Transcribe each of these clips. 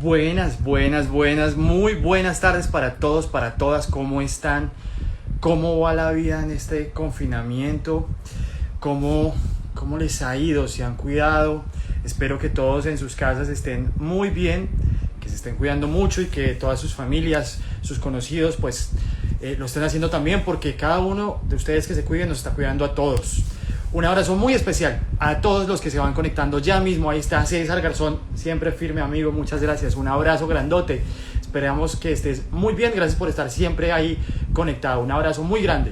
Muy buenas tardes para todos, para todas. ¿Cómo están? ¿Cómo va la vida en este confinamiento? ¿Cómo les ha ido? ¿Se han cuidado? Espero que todos en sus casas estén muy bien, que se estén cuidando mucho y que todas sus familias, sus conocidos, pues lo estén haciendo también, porque cada uno de ustedes que se cuiden nos está cuidando a todos. Un abrazo muy especial a todos los que se van conectando ya mismo. Ahí está César Garzón, siempre firme amigo, muchas gracias. Un abrazo grandote. Esperamos que estés muy bien. Gracias por estar siempre ahí conectado. Un abrazo muy grande.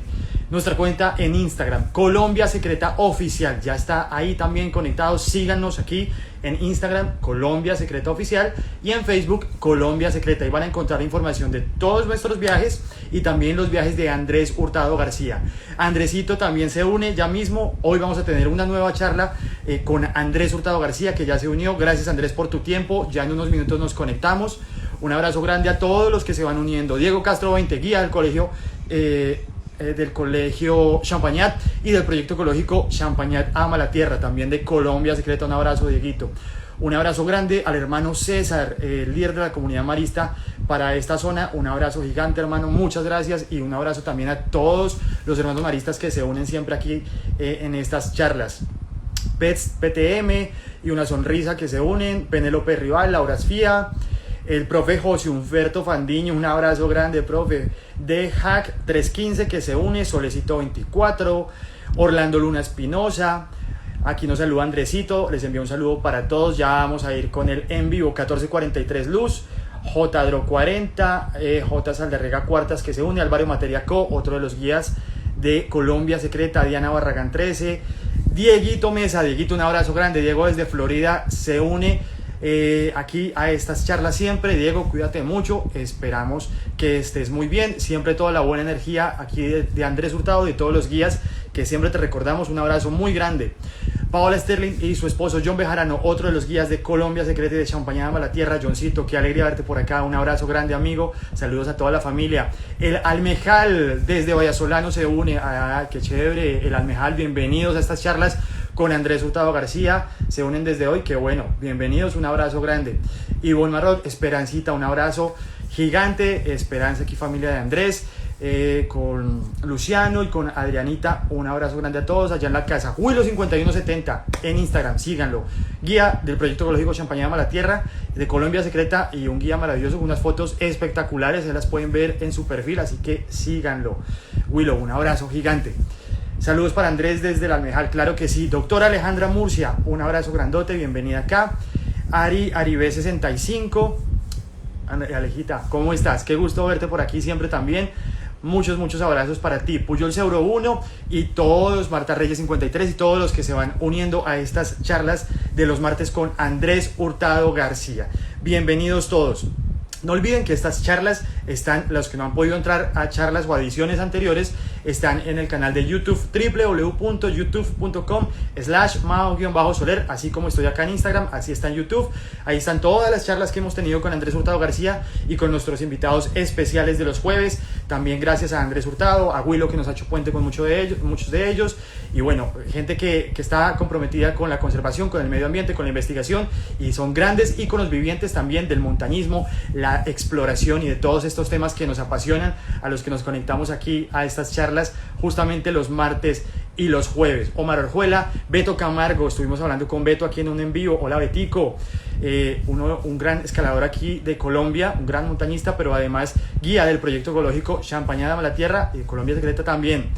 Nuestra cuenta en Instagram, Colombia Secreta Oficial, ya está ahí también conectado. Síganos aquí en Instagram, Colombia Secreta Oficial, y en Facebook, Colombia Secreta. Ahí van a encontrar información de todos nuestros viajes y también los viajes de Andrés Hurtado García. Andresito también se une ya mismo. Hoy vamos a tener una nueva charla con Andrés Hurtado García, que ya se unió. Gracias, Andrés, por tu tiempo. Ya en unos minutos nos conectamos. Un abrazo grande a todos los que se van uniendo. Diego Castro 20, guía del colegio Champagnat y del proyecto ecológico Champagnat Ama la Tierra, también de Colombia Secreta. Un abrazo, Dieguito. Un abrazo grande al hermano César, el líder de la comunidad marista para esta zona. Un abrazo gigante, hermano, muchas gracias. Y un abrazo también a todos los hermanos maristas que se unen siempre aquí en estas charlas. PTM y Una Sonrisa que se unen, Penélope Rival, Laura Sfía, el profe José Humberto Fandiño, un abrazo grande, profe. De Hack 315 que se une, Solecito 24, Orlando Luna Espinosa. Aquí nos saluda Andresito, les envío un saludo para todos. Ya vamos a ir con el en vivo. 1443 Luz, Jdro 40, J Saldarrega Cuartas que se une, Álvaro Materia Co, otro de los guías de Colombia Secreta, Diana Barragán 13, Dieguito Mesa. Dieguito, un abrazo grande. Diego desde Florida se une aquí a estas charlas siempre. Diego, cuídate mucho, esperamos que estés muy bien, siempre toda la buena energía aquí de Andrés Hurtado, de todos los guías que siempre te recordamos. Un abrazo muy grande. Paola Sterling y su esposo John Bejarano, otro de los guías de Colombia Secreta y de Champagnat Ama la Tierra. Johncito, qué alegría verte por acá, un abrazo grande, amigo, saludos a toda la familia. El Almejal desde Vallasolano se une, qué chévere, el Almejal, bienvenidos a estas charlas con Andrés Hurtado García, se unen desde hoy, qué bueno, bienvenidos, un abrazo grande. Ivonne Marrot, Esperancita, un abrazo gigante, Esperanza aquí, familia de Andrés, con Luciano y con Adrianita, un abrazo grande a todos allá en la casa. Willow5170 en Instagram, síganlo, guía del proyecto ecológico Champagnat Ama la Tierra de Colombia Secreta, y un guía maravilloso con unas fotos espectaculares, se las pueden ver en su perfil, así que síganlo. Willow, un abrazo gigante. Saludos para Andrés desde el Almejal, claro que sí. Doctora Alejandra Murcia, un abrazo grandote, bienvenida acá. Aribé 65, Alejita, ¿cómo estás? Qué gusto verte por aquí siempre también. Muchos abrazos para ti. Puyol Euro 1 y todos, Marta Reyes 53 y todos los que se van uniendo a estas charlas de los martes con Andrés Hurtado García. Bienvenidos todos. No olviden que estas charlas están, los que no han podido entrar a charlas o a ediciones anteriores, están en el canal de YouTube, www.youtube.com/mao-soler, así como estoy acá en Instagram, así está en YouTube. Ahí están todas las charlas que hemos tenido con Andrés Hurtado García y con nuestros invitados especiales de los jueves. También gracias a Andrés Hurtado, a Willow, que nos ha hecho puente con muchos de ellos, y bueno, gente que está comprometida con la conservación, con el medio ambiente, con la investigación, y son grandes íconos vivientes también del montañismo, la exploración y de todos estos temas que nos apasionan, a los que nos conectamos aquí a estas charlas justamente los martes y los jueves. Omar Orjuela, Beto Camargo, estuvimos hablando con Beto aquí en un en vivo. Hola, Betico, un gran escalador aquí de Colombia, un gran montañista, pero además guía del proyecto ecológico Champagnat Ama la Tierra y Colombia Secreta también.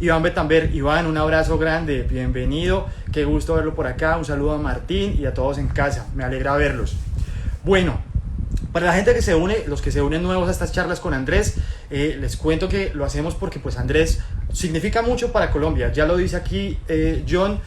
Iván Betamber, Iván, un abrazo grande, bienvenido, qué gusto verlo por acá. Un saludo a Martín y a todos en casa, me alegra verlos. Bueno, para la gente que se une, los que se unen nuevos a estas charlas con Andrés, les cuento que lo hacemos porque pues Andrés significa mucho para Colombia. Ya lo dice aquí John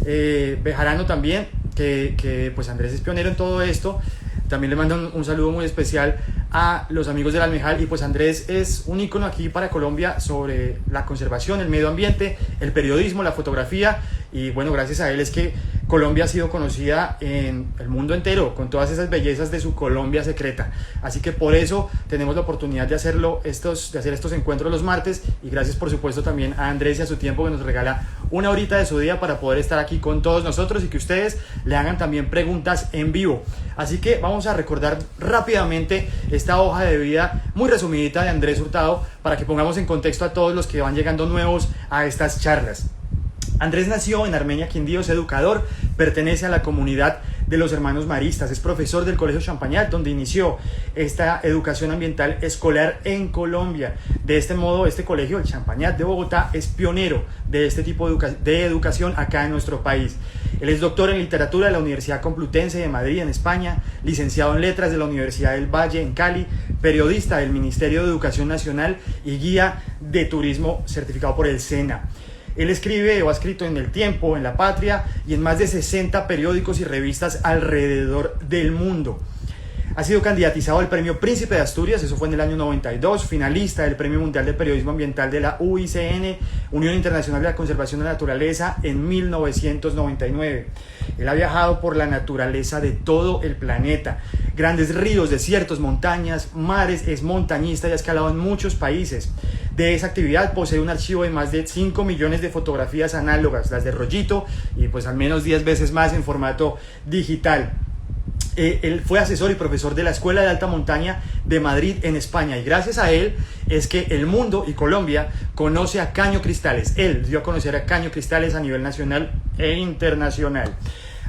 Bejarano también, que pues Andrés es pionero en todo esto. También le mando un saludo muy especial a los amigos del Almejal, y pues Andrés es un ícono aquí para Colombia sobre la conservación, el medio ambiente, el periodismo, la fotografía, y bueno, gracias a él es que Colombia ha sido conocida en el mundo entero con todas esas bellezas de su Colombia Secreta. Así que por eso tenemos la oportunidad de hacer estos encuentros los martes, y gracias por supuesto también a Andrés y a su tiempo que nos regala una horita de su día para poder estar aquí con todos nosotros y que ustedes le hagan también preguntas en vivo. Así que vamos a recordar rápidamente esta hoja de vida muy resumidita de Andrés Hurtado para que pongamos en contexto a todos los que van llegando nuevos a estas charlas. Andrés nació en Armenia, Quindío, es educador, pertenece a la comunidad de los hermanos maristas, es profesor del Colegio Champagnat, donde inició esta educación ambiental escolar en Colombia. De este modo, este colegio, el Champagnat de Bogotá, es pionero de este tipo de educación acá en nuestro país. Él es doctor en literatura de la Universidad Complutense de Madrid, en España, licenciado en letras de la Universidad del Valle, en Cali, periodista del Ministerio de Educación Nacional y guía de turismo certificado por el SENA. Él escribe o ha escrito en El Tiempo, en La Patria y en más de 60 periódicos y revistas alrededor del mundo. Ha sido candidatizado al Premio Príncipe de Asturias, eso fue en el año 92, finalista del Premio Mundial de Periodismo Ambiental de la UICN, Unión Internacional de la Conservación de la Naturaleza, en 1999. Él ha viajado por la naturaleza de todo el planeta, grandes ríos, desiertos, montañas, mares, es montañista y ha escalado en muchos países. De esa actividad posee un archivo de más de 5 millones de fotografías análogas, las de rollito y pues al menos 10 veces más en formato digital. Él fue asesor y profesor de la Escuela de Alta Montaña de Madrid en España y gracias a él es que el mundo y Colombia conoce a Caño Cristales. Él dio a conocer a Caño Cristales a nivel nacional e internacional.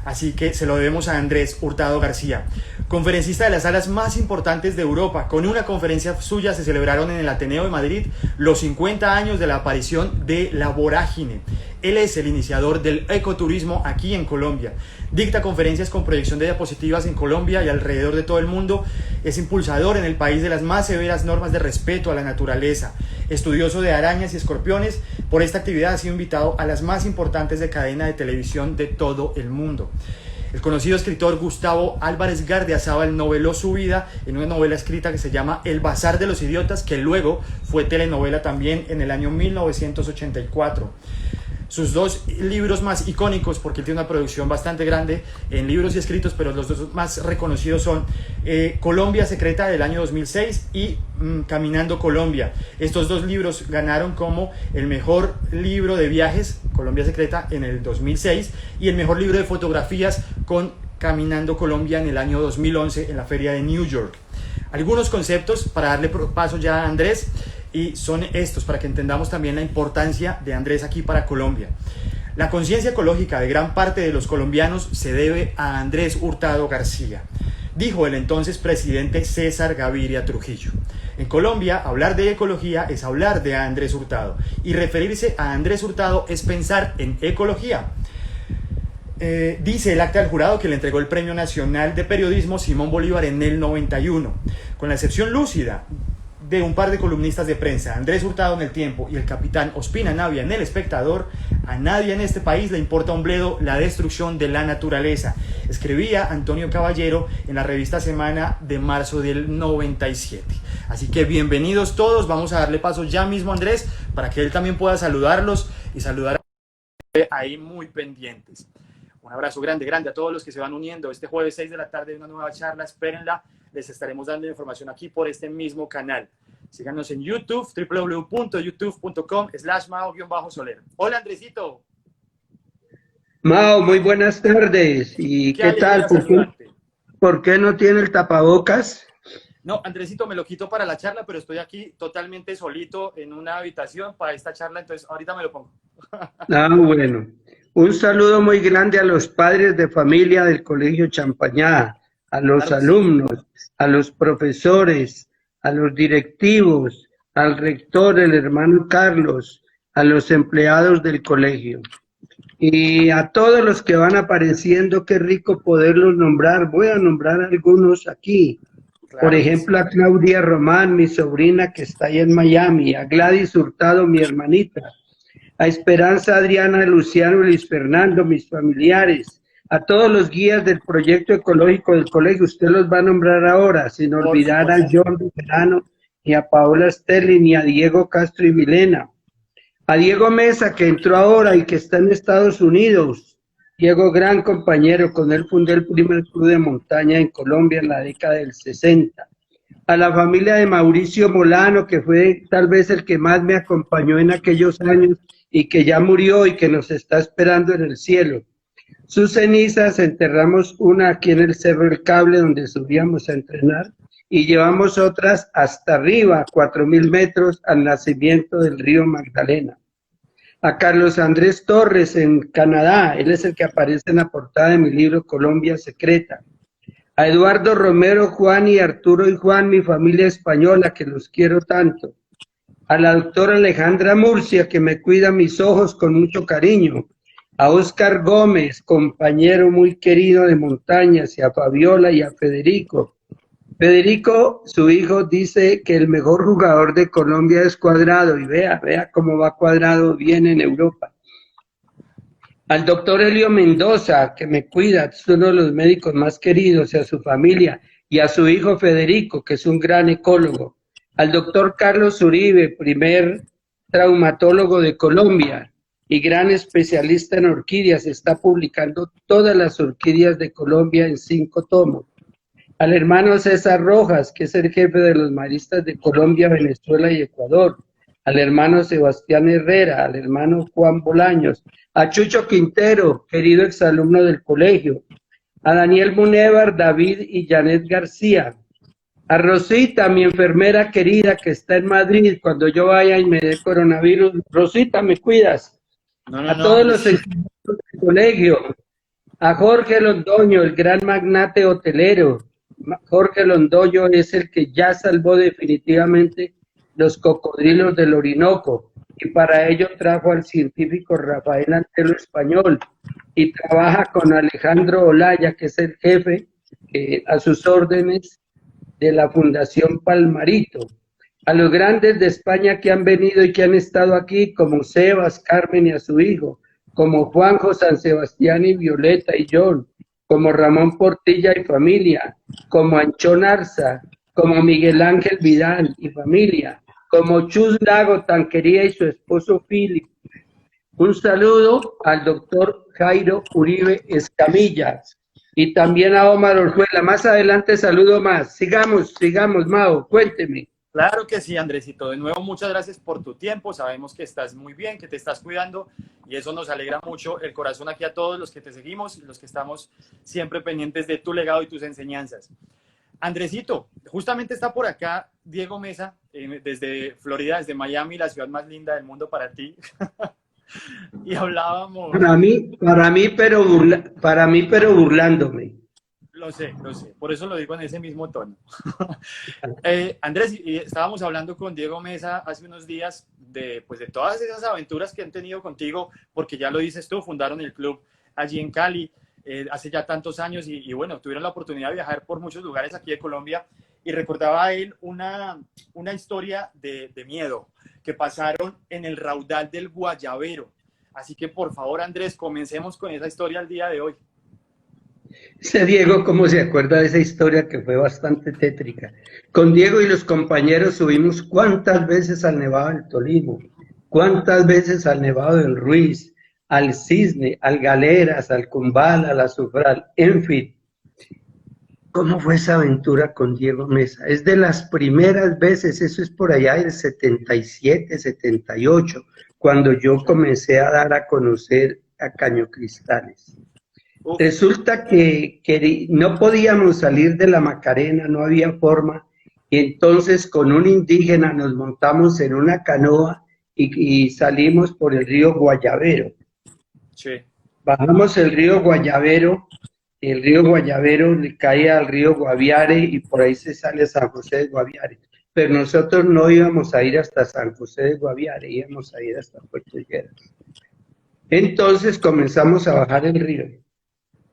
Así que se lo debemos a Andrés Hurtado García, conferencista de las salas más importantes de Europa. Con una conferencia suya se celebraron en el Ateneo de Madrid los 50 años de la aparición de la vorágine. Él es el iniciador del ecoturismo aquí en Colombia. Dicta conferencias con proyección de diapositivas en Colombia y alrededor de todo el mundo. Es impulsador en el país de las más severas normas de respeto a la naturaleza. Estudioso de arañas y escorpiones, por esta actividad ha sido invitado a las más importantes de cadena de televisión de todo el mundo. El conocido escritor Gustavo Álvarez Gardiazabal noveló su vida en una novela escrita que se llama El Bazar de los Idiotas, que luego fue telenovela también en el año 1984. Sus dos libros más icónicos, porque él tiene una producción bastante grande en libros y escritos, pero los dos más reconocidos son Colombia Secreta del año 2006 y Caminando Colombia. Estos dos libros ganaron como el mejor libro de viajes, Colombia Secreta, en el 2006 y el mejor libro de fotografías con Caminando Colombia en el año 2011 en la Feria de New York. Algunos conceptos para darle paso ya a Andrés. Y son estos, para que entendamos también la importancia de Andrés aquí para Colombia. La conciencia ecológica de gran parte de los colombianos se debe a Andrés Hurtado García, dijo el entonces presidente César Gaviria Trujillo. En Colombia, hablar de ecología es hablar de Andrés Hurtado, y referirse a Andrés Hurtado es pensar en ecología. Dice el acta del jurado que le entregó el Premio Nacional de Periodismo Simón Bolívar en el 91, con la excepción lúcida de un par de columnistas de prensa, Andrés Hurtado en El Tiempo y el capitán Ospina Navia en El Espectador, a nadie en este país le importa un bledo la destrucción de la naturaleza, escribía Antonio Caballero en la revista Semana de marzo del 97. Así que bienvenidos todos, vamos a darle paso ya mismo a Andrés para que él también pueda saludarlos y saludar a ahí muy pendientes. Un abrazo grande, grande a todos los que se van uniendo este jueves 6 de la tarde de una nueva charla, espérenla, les estaremos dando información aquí por este mismo canal. Síganos en YouTube, www.youtube.com/mao-soler. Hola Andresito. Mao, muy buenas tardes. ¿Y qué tal? ¿Por qué no tiene el tapabocas? No, Andresito, me lo quito para la charla, pero estoy aquí totalmente solito en una habitación para esta charla, entonces ahorita me lo pongo. Ah, bueno. Un saludo muy grande a los padres de familia del Colegio Champagnat, a los alumnos, a los profesores, a los directivos, al rector, el hermano Carlos, a los empleados del colegio. Y a todos los que van apareciendo, qué rico poderlos nombrar. Voy a nombrar algunos aquí. Claro, por ejemplo, a Claudia Román, mi sobrina que está ahí en Miami, a Gladys Hurtado, mi hermanita, a Esperanza Adriana, Luciano y Luis Fernando, mis familiares, a todos los guías del proyecto ecológico del colegio, usted los va a nombrar ahora, sin olvidar a John Verano, ni a Paola Sterling, ni a Diego Castro y Milena, a Diego Mesa, que entró ahora y que está en Estados Unidos. Diego, gran compañero, con él fundé el primer club de montaña en Colombia en la década del 60. A la familia de Mauricio Molano, que fue tal vez el que más me acompañó en aquellos años y que ya murió y que nos está esperando en el cielo. Sus cenizas enterramos una aquí en el Cerro del Cable donde subíamos a entrenar y llevamos otras hasta arriba, 4.000 metros, al nacimiento del río Magdalena. A Carlos Andrés Torres en Canadá, él es el que aparece en la portada de mi libro Colombia Secreta. A Eduardo Romero, Juan y Arturo y Juan, mi familia española, que los quiero tanto. A la doctora Alejandra Murcia, que me cuida mis ojos con mucho cariño. A Óscar Gómez, compañero muy querido de montañas, y a Fabiola y a Federico. Federico, su hijo, dice que el mejor jugador de Colombia es Cuadrado, y vea cómo va Cuadrado bien en Europa. Al doctor Helio Mendoza, que me cuida, es uno de los médicos más queridos, y a su familia, y a su hijo Federico, que es un gran ecólogo. Al doctor Carlos Uribe, primer traumatólogo de Colombia y gran especialista en orquídeas, está publicando todas las orquídeas de Colombia en 5 tomos. Al hermano César Rojas, que es el jefe de los maristas de Colombia, Venezuela y Ecuador. Al hermano Sebastián Herrera, al hermano Juan Bolaños, a Chucho Quintero, querido exalumno del colegio, a Daniel Munévar, David y Janet García, a Rosita, mi enfermera querida que está en Madrid, cuando yo vaya y me dé coronavirus, Rosita, ¿me cuidas? A todos los exalumnos del colegio, a Jorge Londoño, el gran magnate hotelero. Jorge Londoño es el que ya salvó definitivamente los cocodrilos del Orinoco y para ello trajo al científico Rafael Antelo Español y trabaja con Alejandro Olaya, que es el jefe a sus órdenes de la Fundación Palmarito. A los grandes de España que han venido y que han estado aquí, como Sebas, Carmen y a su hijo, como Juanjo, San Sebastián y Violeta y John, como Ramón Portilla y familia, como Anchón Arza, como Miguel Ángel Vidal y familia, como Chus Lago Tanquería y su esposo Philip. Un saludo al doctor Jairo Uribe Escamilla y también a Omar Orjuela. Más adelante saludo más. Sigamos, Mao, cuénteme. Claro que sí, Andresito. De nuevo, muchas gracias por tu tiempo. Sabemos que estás muy bien, que te estás cuidando y eso nos alegra mucho el corazón aquí a todos los que te seguimos y los que estamos siempre pendientes de tu legado y tus enseñanzas. Andresito, justamente está por acá Diego Mesa, desde Florida, desde Miami, la ciudad más linda del mundo para ti. Y hablábamos... Para mí, pero burlándome. Lo sé, por eso lo digo en ese mismo tono. Andrés, estábamos hablando con Diego Mesa hace unos días de todas esas aventuras que han tenido contigo, porque ya lo dices tú, fundaron el club allí en Cali hace ya tantos años y bueno, tuvieron la oportunidad de viajar por muchos lugares aquí de Colombia y recordaba a él una historia de miedo que pasaron en el raudal del Guayabero. Así que por favor, Andrés, comencemos con esa historia al día de hoy. Ese Diego, ¿cómo se acuerda de esa historia que fue bastante tétrica? Con Diego y los compañeros subimos cuántas veces al Nevado del Tolimo, cuántas veces al Nevado del Ruiz, al Cisne, al Galeras, al Cumbal, al Azufral, en fin. ¿Cómo fue esa aventura con Diego Mesa? Es de las primeras veces, eso es por allá del 77, 78, cuando yo comencé a dar a conocer a Cañocristales. Resulta que no podíamos salir de la Macarena, no había forma, y entonces con un indígena nos montamos en una canoa y salimos por el río Guayabero. Sí. Bajamos el río Guayabero le cae al río Guaviare y por ahí se sale a San José de Guaviare. Pero nosotros no íbamos a ir hasta San José de Guaviare, íbamos a ir hasta Puerto Lleras. Entonces comenzamos a bajar el río.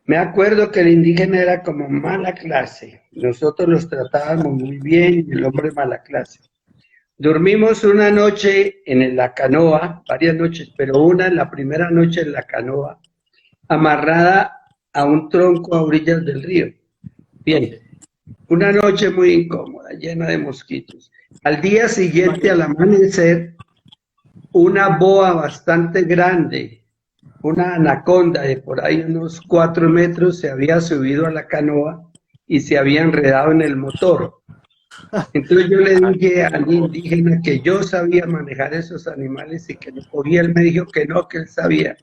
Me acuerdo que el indígena era como mala clase, nosotros los tratábamos muy bien y el hombre mala clase. Dormimos una noche en la canoa, varias noches, pero la primera noche en la canoa, amarrada a un tronco a orillas del río. Bien, una noche muy incómoda, llena de mosquitos. Al día siguiente, al amanecer, una boa bastante grande, una anaconda de por ahí unos 4 metros se había subido a la canoa y se había enredado en el motor. Entonces yo le dije al indígena que yo sabía manejar esos animales y que lo cogía. Él me dijo que no, que él sabía.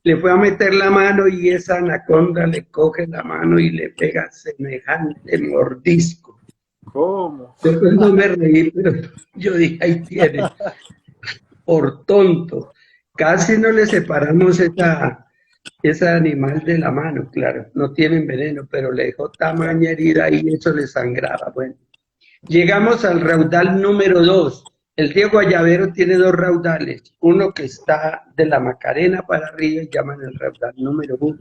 Le fue a meter la mano y esa anaconda le coge la mano y le pega semejante mordisco. ¿Cómo? Después no me reí, pero yo dije, ahí tiene, por tonto. Casi no le separamos ese animal de la mano, claro, no tienen veneno, pero le dejó Claro. tamaña herida y eso le sangraba. Bueno, llegamos al raudal número 2. El río Guayavero tiene dos raudales, uno que está de la Macarena para arriba y llaman el raudal número 1,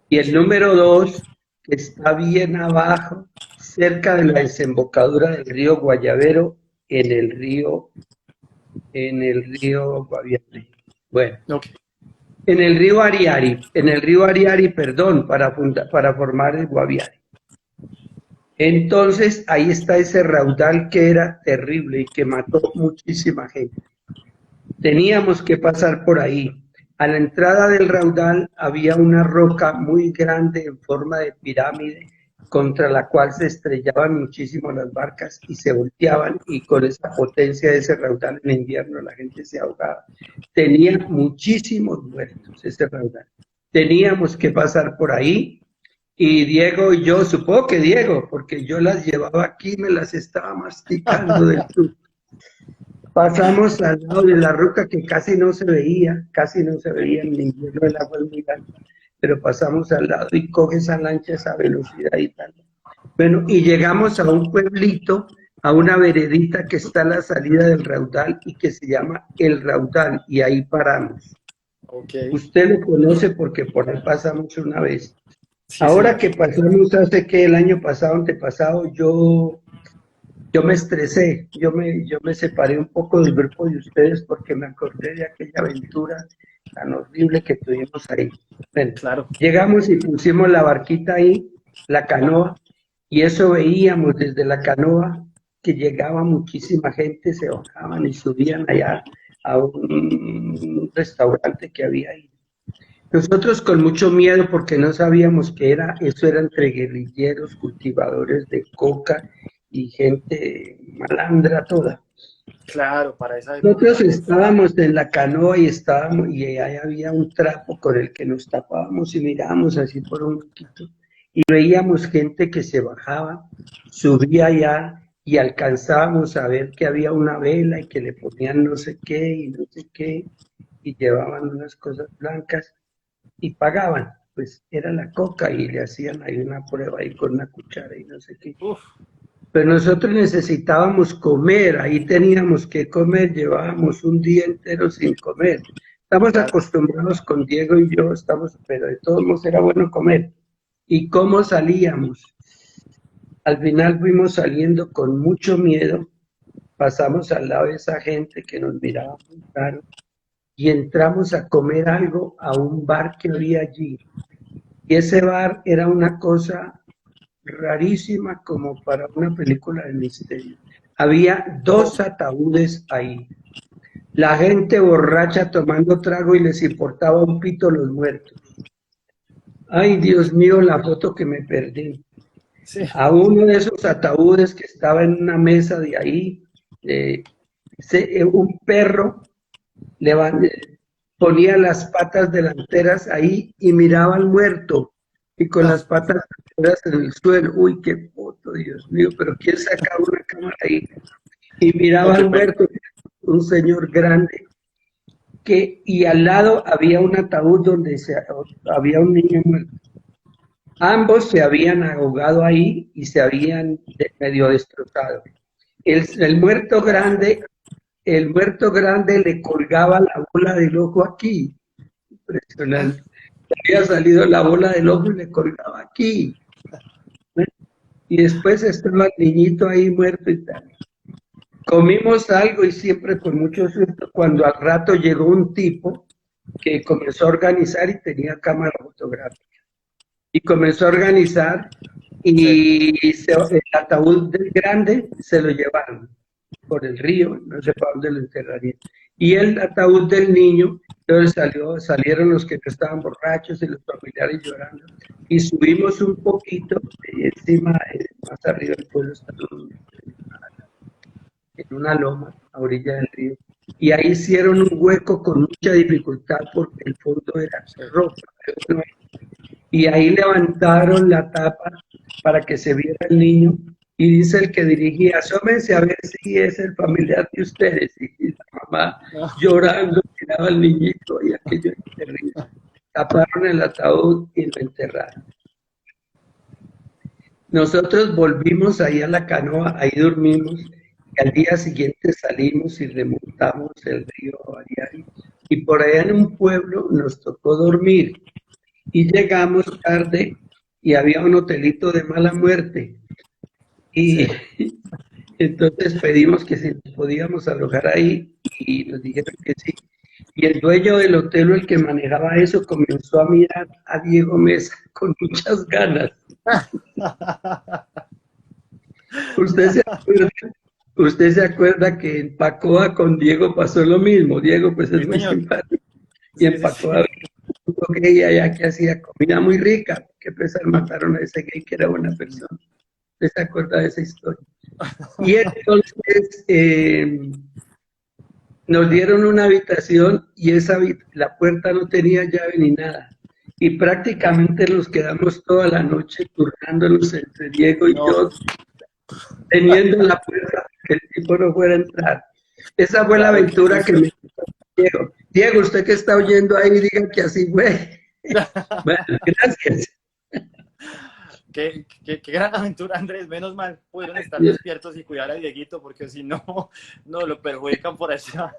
y el Sí. número 2 que está bien abajo, cerca de la desembocadura del río Guayavero en el río Guaviare. Bueno, Ok. en el río Ariari, perdón, para formar el Guaviare. Entonces, ahí está ese raudal que era terrible y que mató muchísima gente. Teníamos que pasar por ahí. A la entrada del raudal había una roca muy grande en forma de pirámide contra la cual se estrellaban muchísimo las barcas y se volteaban, y con esa potencia de ese raudal en invierno la gente se ahogaba. Tenía muchísimos muertos ese raudal. Teníamos que pasar por ahí y Diego y yo, supongo que Diego, porque yo las llevaba aquí, me las estaba masticando del sur. Pasamos al lado de la roca que casi no se veía en invierno, el agua es muy alta, pero pasamos al lado y coge esa lancha a esa velocidad y tal. Bueno, y llegamos a un pueblito, a una veredita que está a la salida del raudal y que se llama El Raudal, y ahí paramos. Ok. Usted lo conoce porque por ahí pasamos una vez. Sí, Ahora señor. que pasamos hace que el año pasado, antepasado, yo me estresé, yo me separé un poco del grupo de ustedes porque me acordé de aquella aventura tan horrible que tuvimos ahí. Bueno, Claro. llegamos y pusimos la barquita ahí, la canoa, y eso veíamos desde la canoa que llegaba muchísima gente, se bajaban y subían allá a un restaurante que había ahí. Nosotros con mucho miedo porque no sabíamos qué era, eso era entre guerrilleros, cultivadores de coca y gente malandra toda. Claro, para esa época. Nosotros Uf. estábamos en la canoa y ahí había un trapo con el que nos tapábamos y mirábamos así por un poquito y veíamos gente que se bajaba, subía allá y alcanzábamos a ver que había una vela y que le ponían no sé qué y no sé qué y llevaban unas cosas blancas y pagaban, pues era la coca y le hacían ahí una prueba ahí con una cuchara y no sé qué. Uf. Pero nosotros necesitábamos comer, ahí teníamos que comer, llevábamos un día entero sin comer. Estamos Claro. acostumbrados con Diego y yo, pero de todos modos era bueno comer. ¿Y cómo salíamos? Al final fuimos saliendo con mucho miedo, pasamos al lado de esa gente que nos miraba muy raro y entramos a comer algo a un bar que había allí. Y ese bar era una cosa rarísima como para una película de misterio. Había ¿Cómo? dos ataúdes ahí. La gente borracha tomando trago y les importaba un pito los muertos. Ay, Dios mío, la foto que me perdí. Sí. A uno de esos ataúdes que estaba en una mesa de ahí, un perro ponía las patas delanteras ahí y miraba al muerto, y con No. las patas delanteras en el suelo. Uy, qué foto, Dios mío, pero ¿quién sacaba una cámara ahí? Y No, miraba qué al pena. muerto, un señor grande, y al lado había un ataúd donde había un niño muerto. Ambos se habían ahogado ahí y se habían medio destrozado. El muerto grande, el muerto grande le colgaba la bola del ojo aquí. Impresionante. Le había salido la bola del ojo y le colgaba aquí. Y después estaba el niñito ahí muerto y tal. Comimos algo y siempre con mucho susto, cuando al rato llegó un tipo que comenzó a organizar y tenía cámara fotográfica. Y comenzó a organizar Sí. el ataúd del grande se lo llevaron por el río, no sé para dónde lo enterrarían. Y el ataúd del niño, entonces salieron los que estaban borrachos y los familiares llorando. Y subimos un poquito, encima, más arriba del pueblo está en una loma a orilla del río, y ahí hicieron un hueco con mucha dificultad porque el fondo era Sí. roca, y ahí levantaron la tapa para que se viera el niño, y dice el que dirigía, asómense a ver si es el familiar de ustedes, y la mamá llorando miraba al niñito, y aquello era terrible. Taparon el ataúd y lo enterraron. Nosotros volvimos ahí a la canoa, ahí dormimos, y al día siguiente salimos y remontamos el río Avariari, y por allá en un pueblo nos tocó dormir, y llegamos tarde, y había un hotelito de mala muerte, y Sí. entonces pedimos que si nos podíamos alojar ahí, y nos dijeron que sí. Y el dueño del hotel, el que manejaba eso, comenzó a mirar a Diego Mesa con muchas ganas. Usted se acuerda, usted se acuerda que en Pacoa con Diego pasó lo mismo. Diego pues es Sí, muy señor. simpático. Y Sí, en sí, Pacoa sí. un gay allá que hacía comida muy rica, que pues mataron a ese gay que era buena persona. ¿Usted se acuerda de esa historia? Y entonces nos dieron una habitación y la puerta no tenía llave ni nada. Y prácticamente nos quedamos toda la noche turnándonos entre Diego y No, yo, teniendo la puerta para que el tipo no fuera a entrar. Esa fue la claro, qué aventura que susto. me contó Diego. Diego, usted que está oyendo ahí, diga que así fue. Bueno, gracias. Qué gran aventura, Andrés. Menos mal pudieron estar despiertos y cuidar a Dieguito, porque si no, no lo perjudican por allá.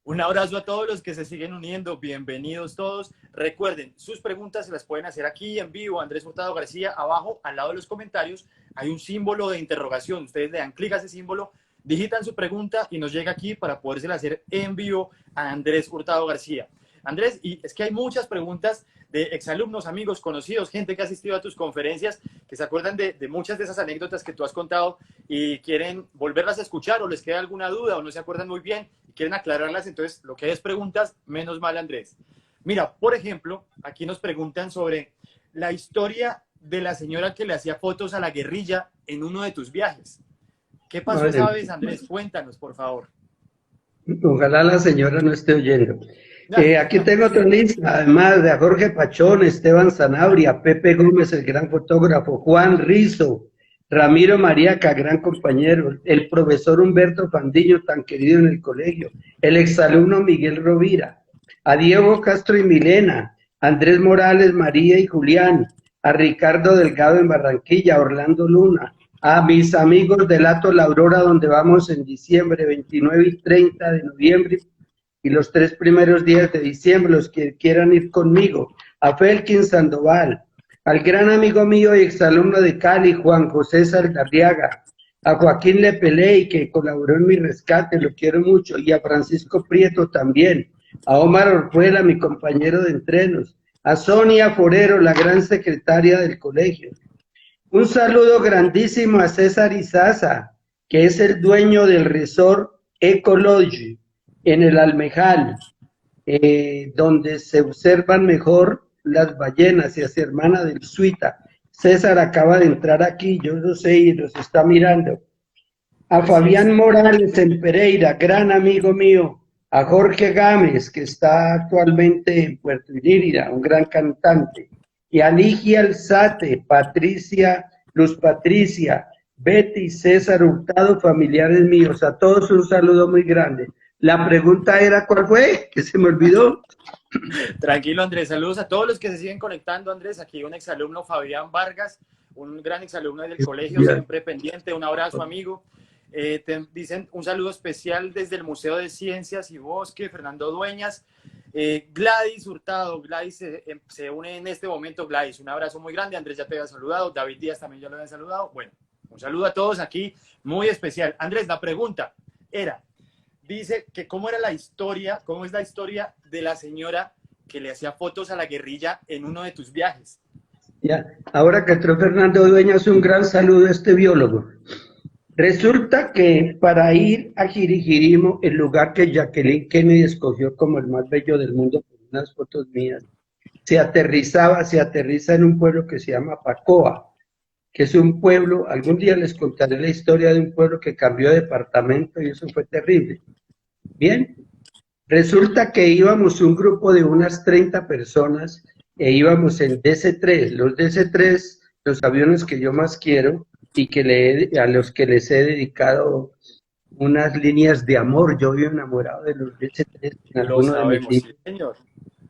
Un abrazo a todos los que se siguen uniendo. Bienvenidos todos. Recuerden, sus preguntas se las pueden hacer aquí en vivo. Andrés Hurtado García, abajo, al lado de los comentarios, hay un símbolo de interrogación. Ustedes le dan clic a ese símbolo, digitan su pregunta y nos llega aquí para podérsela hacer en vivo a Andrés Hurtado García. Andrés, y es que hay muchas preguntas de exalumnos, amigos, conocidos, gente que ha asistido a tus conferencias, que se acuerdan de muchas de esas anécdotas que tú has contado y quieren volverlas a escuchar o les queda alguna duda o no se acuerdan muy bien y quieren aclararlas. Entonces, lo que es preguntas, menos mal, Andrés. Mira, por ejemplo, aquí nos preguntan sobre la historia de la señora que le hacía fotos a la guerrilla en uno de tus viajes. ¿Qué pasó Madre esa vez, mía. Andrés? Cuéntanos, por favor. Ojalá la señora no esté oyendo. Aquí tengo otra Sí. lista, además de a Jorge Pachón, Esteban Zanabria, Pepe Gómez, el gran fotógrafo, Juan Rizo, Ramiro Mariaca, gran compañero, el profesor Humberto Fandiño, tan querido en el colegio, el exalumno Miguel Rovira, a Diego Castro y Milena, Andrés Morales, María y Julián, a Ricardo Delgado en Barranquilla, a Orlando Luna, a mis amigos del Ato La Aurora, donde vamos en diciembre, 29 y 30 de noviembre, y los 3 primeros días de diciembre, los que quieran ir conmigo, a Felkin Sandoval, al gran amigo mío y exalumno de Cali, Juan José Saldarriaga, a Joaquín Lepeley, que colaboró en mi rescate, lo quiero mucho, y a Francisco Prieto también, a Omar Orjuela, mi compañero de entrenos, a Sonia Forero, la gran secretaria del colegio. Un saludo grandísimo a César Izaza, que es el dueño del resort Ecology en el Almejal, donde se observan mejor las ballenas y hacia hermana del Suita. César acaba de entrar aquí, yo lo sé y los está mirando. A Fabián Morales en Pereira, gran amigo mío. A Jorge Gámez, que está actualmente en Puerto Inírida, un gran cantante. Y a Ligia Alzate, Patricia, Luz Patricia, Betty, César Hurtado, familiares míos. A todos un saludo muy grande. La pregunta era, ¿cuál fue? Que se me olvidó. Tranquilo, Andrés. Saludos a todos los que se siguen conectando, Andrés. Aquí un exalumno, Fabián Vargas, un gran exalumno del colegio, siempre pendiente. Un abrazo, amigo. Te dicen un saludo especial desde el Museo de Ciencias y Bosque, Fernando Dueñas. Gladys Hurtado, Gladys se une en este momento. Gladys, un abrazo muy grande. Andrés ya te había saludado, David Díaz también ya lo había saludado. Bueno, un saludo a todos aquí, muy especial. Andrés, la pregunta era, dice que cómo era la historia, cómo es la historia de la señora que le hacía fotos a la guerrilla en uno de tus viajes. Ya, ahora que entró Fernando Dueñas, un gran saludo a este biólogo. Resulta que para ir a Jirijirimo, el lugar que Jacqueline Kennedy escogió como el más bello del mundo por unas fotos mías, se aterriza en un pueblo que se llama Pacoa. que es un pueblo, algún día les contaré la historia de un pueblo que cambió de departamento y eso fue terrible. Bien, resulta que íbamos un grupo de unas 30 personas e íbamos en DC-3. Los DC-3, los aviones que yo más quiero y que a los que les he dedicado unas líneas de amor. Yo vivo enamorado de los DC-3 en Lo alguno de mis sabemos, sí, libros. señor.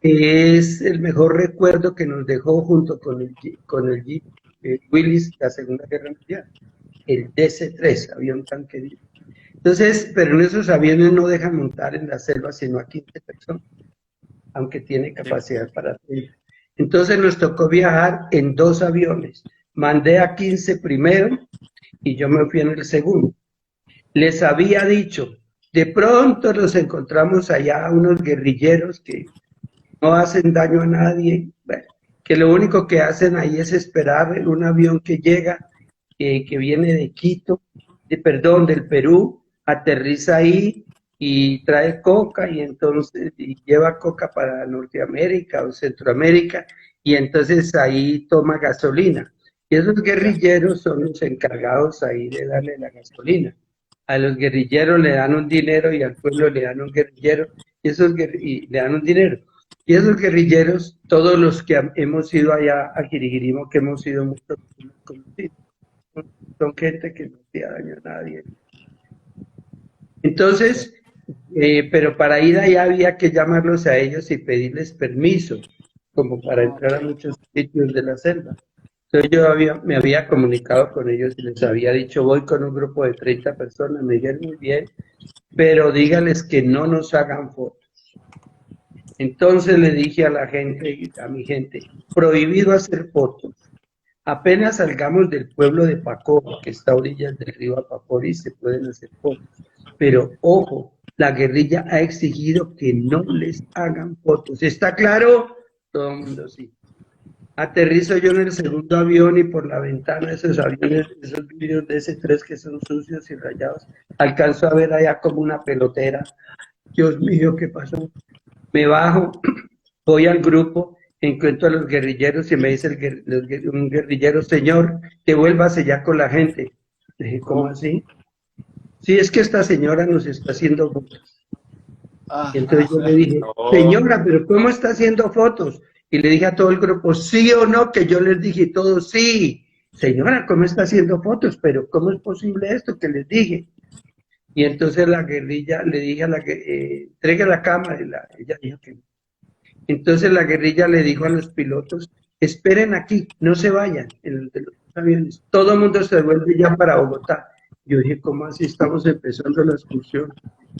Es el mejor recuerdo que nos dejó junto con el Jeep Willis la Segunda Guerra Mundial. El DC-3, avión tanque. Entonces, pero en esos aviones no dejan montar en la selva sino a 15 personas, aunque tiene capacidad para 30. Entonces nos tocó viajar en 2 aviones. Mandé a 15 primero y yo me fui en el segundo. Les había dicho, de pronto nos encontramos allá unos guerrilleros que no hacen daño a nadie, bueno, que lo único que hacen ahí es esperar un avión que llega, que viene de Quito, del Perú, aterriza ahí y trae coca y entonces lleva coca para Norteamérica o Centroamérica y entonces ahí toma gasolina. Y esos guerrilleros son los encargados ahí de darle la gasolina. A los guerrilleros le dan un dinero y al pueblo le dan un guerrillero y le dan un dinero. Y esos guerrilleros, todos los que hemos ido allá a Quiriguirimo, que hemos sido muy conocidos, son gente que no hacía daño a nadie. Entonces, pero para ir allá había que llamarlos a ellos y pedirles permiso, como para entrar a muchos sitios de la selva. Entonces yo me había comunicado con ellos y les había dicho, voy con un grupo de 30 personas, me dijeron muy bien, pero díganles que no nos hagan fotos. Entonces le dije a la gente, a mi gente, prohibido hacer fotos. Apenas salgamos del pueblo de Pacora, que está a orillas del río Apapori, se pueden hacer fotos. Pero ojo, la guerrilla ha exigido que no les hagan fotos. ¿Está claro? Todo el mundo sí. Aterrizo yo en el segundo avión y por la ventana de esos aviones, esos vidrios de DC-3 que son sucios y rayados, alcanzo a ver allá como una pelotera. Dios mío, ¿qué pasó? Me bajo, voy al grupo, encuentro a los guerrilleros y me dice un guerrillero, señor, devuélvase ya con la gente. Le dije, ¿cómo así? Sí, es que esta señora nos está haciendo fotos. Y entonces yo le dije, señora, pero ¿cómo está haciendo fotos? Y le dije a todo el grupo, sí o no, que yo les dije todo, sí. Señora, ¿cómo está haciendo fotos? Pero ¿cómo es posible esto que les dije? Y entonces la guerrilla, le dije a la que entregue la cámara, y ella dijo que no. Entonces la guerrilla le dijo a los pilotos, esperen aquí, no se vayan en el de los aviones. Todo el mundo se devuelve ya para Bogotá. Yo dije, ¿cómo así estamos empezando la excursión?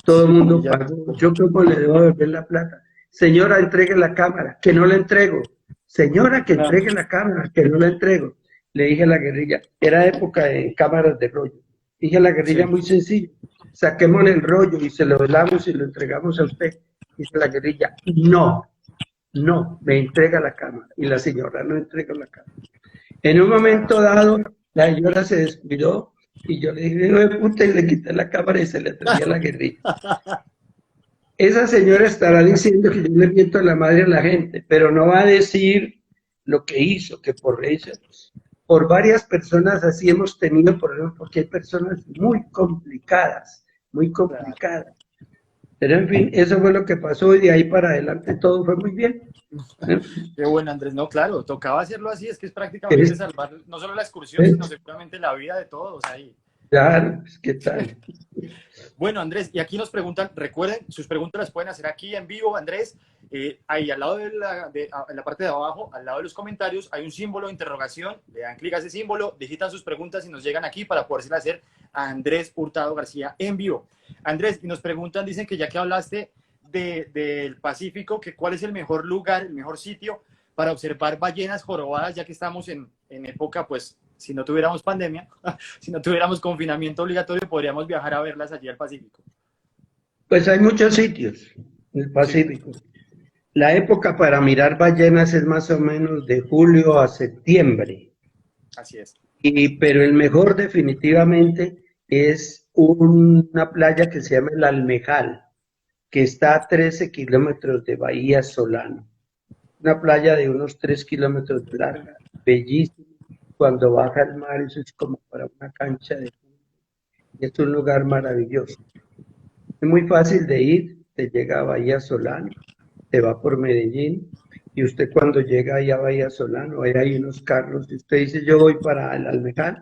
Todo el mundo pagó. ¿Yo cómo le debo devolver la plata? Señora, entregue la cámara, que no la entrego. Señora, que entregue la cámara, que no la entrego. Le dije a la guerrilla, era época de cámaras de rollo. Dije a la guerrilla, muy sencillo, saquémosle el rollo y se lo velamos y lo entregamos a usted. Dice la guerrilla, no, me entrega la cámara. Y la señora no entrega la cámara. En un momento dado, la señora se descuidó y yo le dije, hijo de puta, y le quité la cámara y se le entregué a la guerrilla. Esa señora estará diciendo que yo le miento a la madre a la gente, pero no va a decir lo que hizo, que por eso, por varias personas así hemos tenido problemas, porque hay personas muy complicadas, muy complicadas. Pero en fin, eso fue lo que pasó y de ahí para adelante todo fue muy bien. Qué bueno, Andrés. No, claro, tocaba hacerlo así, es que es prácticamente salvar no solo la excursión, sino seguramente la vida de todos ahí. Claro, pues, ¿qué tal? Bueno, Andrés, y aquí nos preguntan, recuerden, sus preguntas las pueden hacer aquí en vivo, Andrés. Ahí al lado en la parte de abajo, al lado de los comentarios, hay un símbolo de interrogación. Le dan clic a ese símbolo, digitan sus preguntas y nos llegan aquí para poderse hacer a Andrés Hurtado García en vivo. Andrés, y nos preguntan, dicen que ya que hablaste del Pacífico, que cuál es el mejor lugar, el mejor sitio para observar ballenas jorobadas, ya que estamos en época, pues, si no tuviéramos pandemia, si no tuviéramos confinamiento obligatorio, podríamos viajar a verlas allí al Pacífico. Pues hay muchos sitios en el Pacífico. Sí. La época para mirar ballenas es más o menos de julio a septiembre. Así es. Pero el mejor definitivamente es una playa que se llama el Almejal, que está a 13 kilómetros de Bahía Solano. Una playa de unos 3 kilómetros de larga, bellísima. cuando baja el mar, eso es como para una cancha de fútbol. Y es un lugar maravilloso. Es muy fácil de ir, te llega a Bahía Solano, te va por Medellín, y usted cuando llega ahí a Bahía Solano, ahí hay unos carros, y usted dice, yo voy para el Almejal,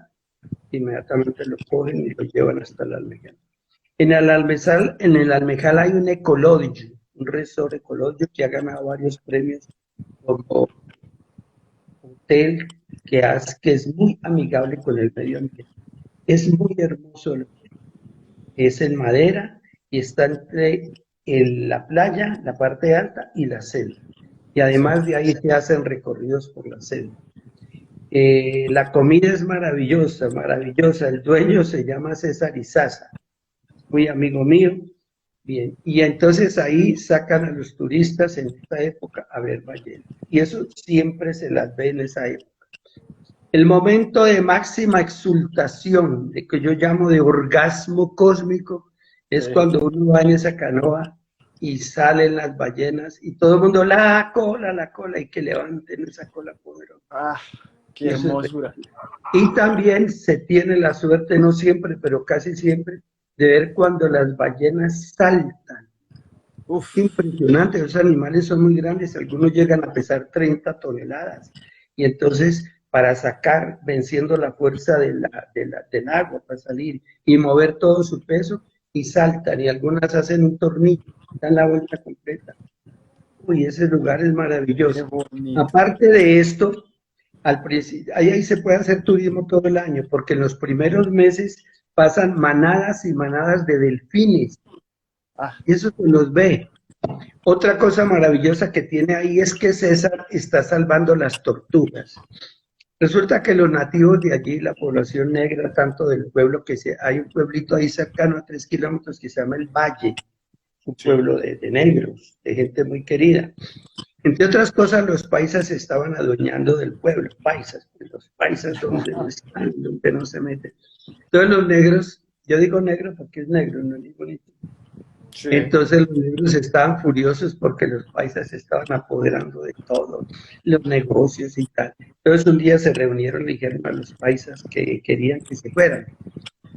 inmediatamente lo cogen y lo llevan hasta el Almejal. En el Almejal hay un ecolodge, un resort ecolodge que ha ganado varios premios como hotel que es muy amigable con el medio ambiente. Es muy hermoso, es en madera y está entre la playa, la parte alta y la selva. Y además de ahí se hacen recorridos por la selva. La comida es maravillosa, maravillosa. El dueño se llama César Izaza, muy amigo mío. Bien, y entonces ahí sacan a los turistas en esta época a ver ballenas. Y eso siempre se las ve en esa época. El momento de máxima exultación, de que yo llamo de orgasmo cósmico, es cuando uno va en esa canoa y salen las ballenas y todo el mundo, la cola, y que levanten esa cola poderosa. Ah, qué hermosura. Y también se tiene la suerte, no siempre, pero casi siempre, de ver cuando las ballenas saltan. Uf. Impresionante, los animales son muy grandes, algunos llegan a pesar 30 toneladas. Y entonces, para sacar, venciendo la fuerza del agua para salir y mover todo su peso, y saltan, y algunas hacen un tornillo, dan la vuelta completa. Uy, ese lugar es maravilloso. Aparte de esto, ahí se puede hacer turismo todo el año, porque en los primeros meses pasan manadas y manadas de delfines. Y eso se los ve. Otra cosa maravillosa que tiene ahí es que César está salvando las tortugas. Resulta que los nativos de allí, la población negra, tanto del pueblo, hay un pueblito ahí cercano a 3 kilómetros que se llama El Valle, un pueblo de negros, de gente muy querida. Entre otras cosas, los paisas se estaban adueñando del pueblo, los paisas donde no están, donde no se meten. Todos los negros, yo digo negro porque es negro, no es bonito. Sí. Entonces los negros estaban furiosos porque los paisas se estaban apoderando de todo, los negocios y tal. Entonces un día se reunieron y dijeron a los paisas que querían que se fueran.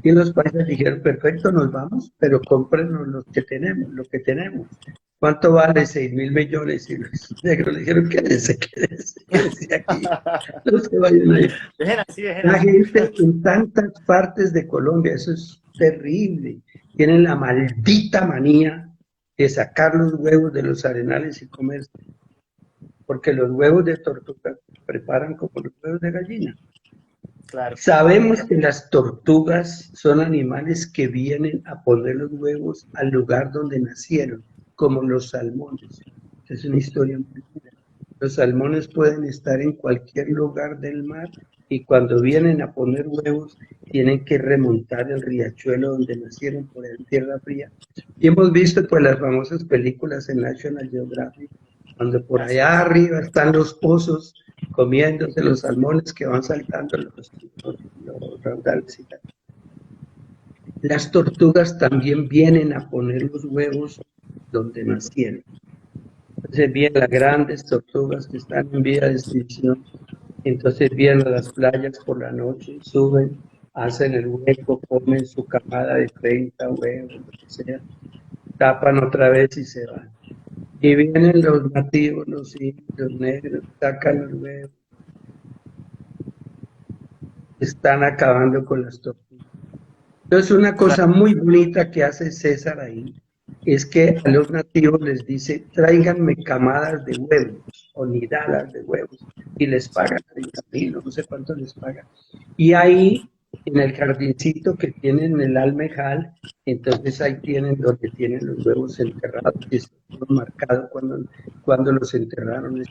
Y los paisas dijeron, perfecto, nos vamos, pero cómprenos lo que tenemos. ¿Cuánto vale? 6.000 millones. Y los negros le dijeron, quédense aquí. No se vayan a ir. La gente en tantas partes de Colombia, eso es terrible. Tienen la maldita manía de sacar los huevos de los arenales y comerse. Porque los huevos de tortuga preparan como los huevos de gallina. Claro. Sabemos que las tortugas son animales que vienen a poner los huevos al lugar donde nacieron, como los salmones. Es una historia muy buena. Los salmones pueden estar en cualquier lugar del mar y cuando vienen a poner huevos tienen que remontar el riachuelo donde nacieron por la tierra fría. Y hemos visto pues las famosas películas en National Geographic, cuando por allá arriba están los pozos comiéndose los salmones que van saltando los raudales y tal. Las tortugas también vienen a poner los huevos donde nacieron. Entonces vienen las grandes tortugas que están en vía de extinción, entonces vienen a las playas por la noche, suben, hacen el hueco, comen su camada de 30 huevos, lo que sea, tapan otra vez y se van. Y vienen los nativos, los indios, los negros, sacan los huevos. Están acabando con las tortugas. Entonces una cosa muy bonita que hace César ahí es que a los nativos les dice, tráiganme camadas de huevos o nidadas de huevos y les pagan 30.000, no sé cuánto les pagan. Y ahí en el jardincito que tienen en el Almejal, entonces ahí tienen donde tienen los huevos enterrados, que está marcado cuando los enterraron.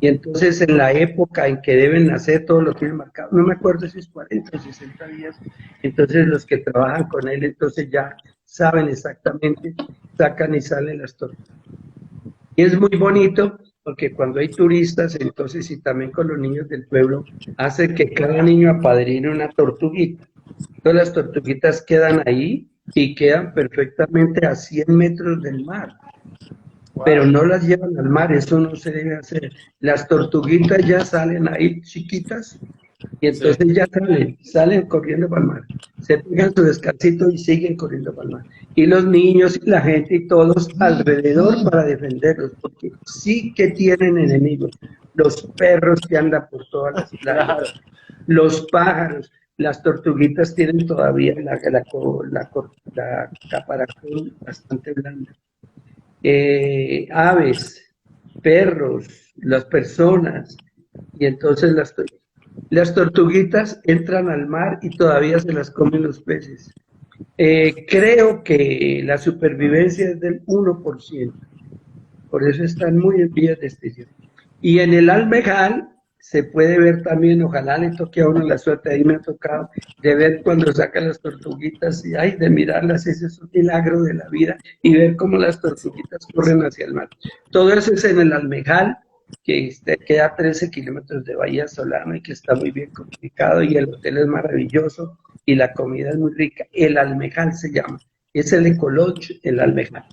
Y entonces en la época en que deben nacer, todo lo tienen marcado, no me acuerdo si es 40 o 60 días, entonces los que trabajan con él, entonces ya saben exactamente, sacan y salen las tortugas. Y es muy bonito porque cuando hay turistas, entonces y también con los niños del pueblo, hace que cada niño apadrine una tortuguita. Entonces las tortuguitas quedan ahí y quedan perfectamente a 100 metros del mar. Wow. Pero no las llevan al mar, eso no se debe hacer. Las tortuguitas ya salen ahí chiquitas Y entonces ya salen corriendo para el mar. Se pegan su descansito y siguen corriendo para el mar. Y los niños y la gente y todos alrededor para defenderlos, porque sí que tienen enemigos. Los perros que andan por todas las playas, Claro. los pájaros, las tortuguitas tienen todavía la caparazón bastante blanda. Aves, perros, las personas, y entonces las tortuguitas entran al mar y todavía se las comen los peces. Creo que la supervivencia es del 1%, por eso están muy en vías de extinción. Y en el Almejal se puede ver también, ojalá le toque a uno la suerte, ahí me ha tocado, de ver cuando sacan las tortuguitas y ay, de mirarlas, ese es un milagro de la vida, y ver cómo las tortuguitas corren hacia el mar. Todo eso es en el Almejal, que queda a 13 kilómetros de Bahía Solano y que está muy bien comunicado, y el hotel es maravilloso y la comida es muy rica. El Almejal se llama, es el Ecolodge, el Almejal.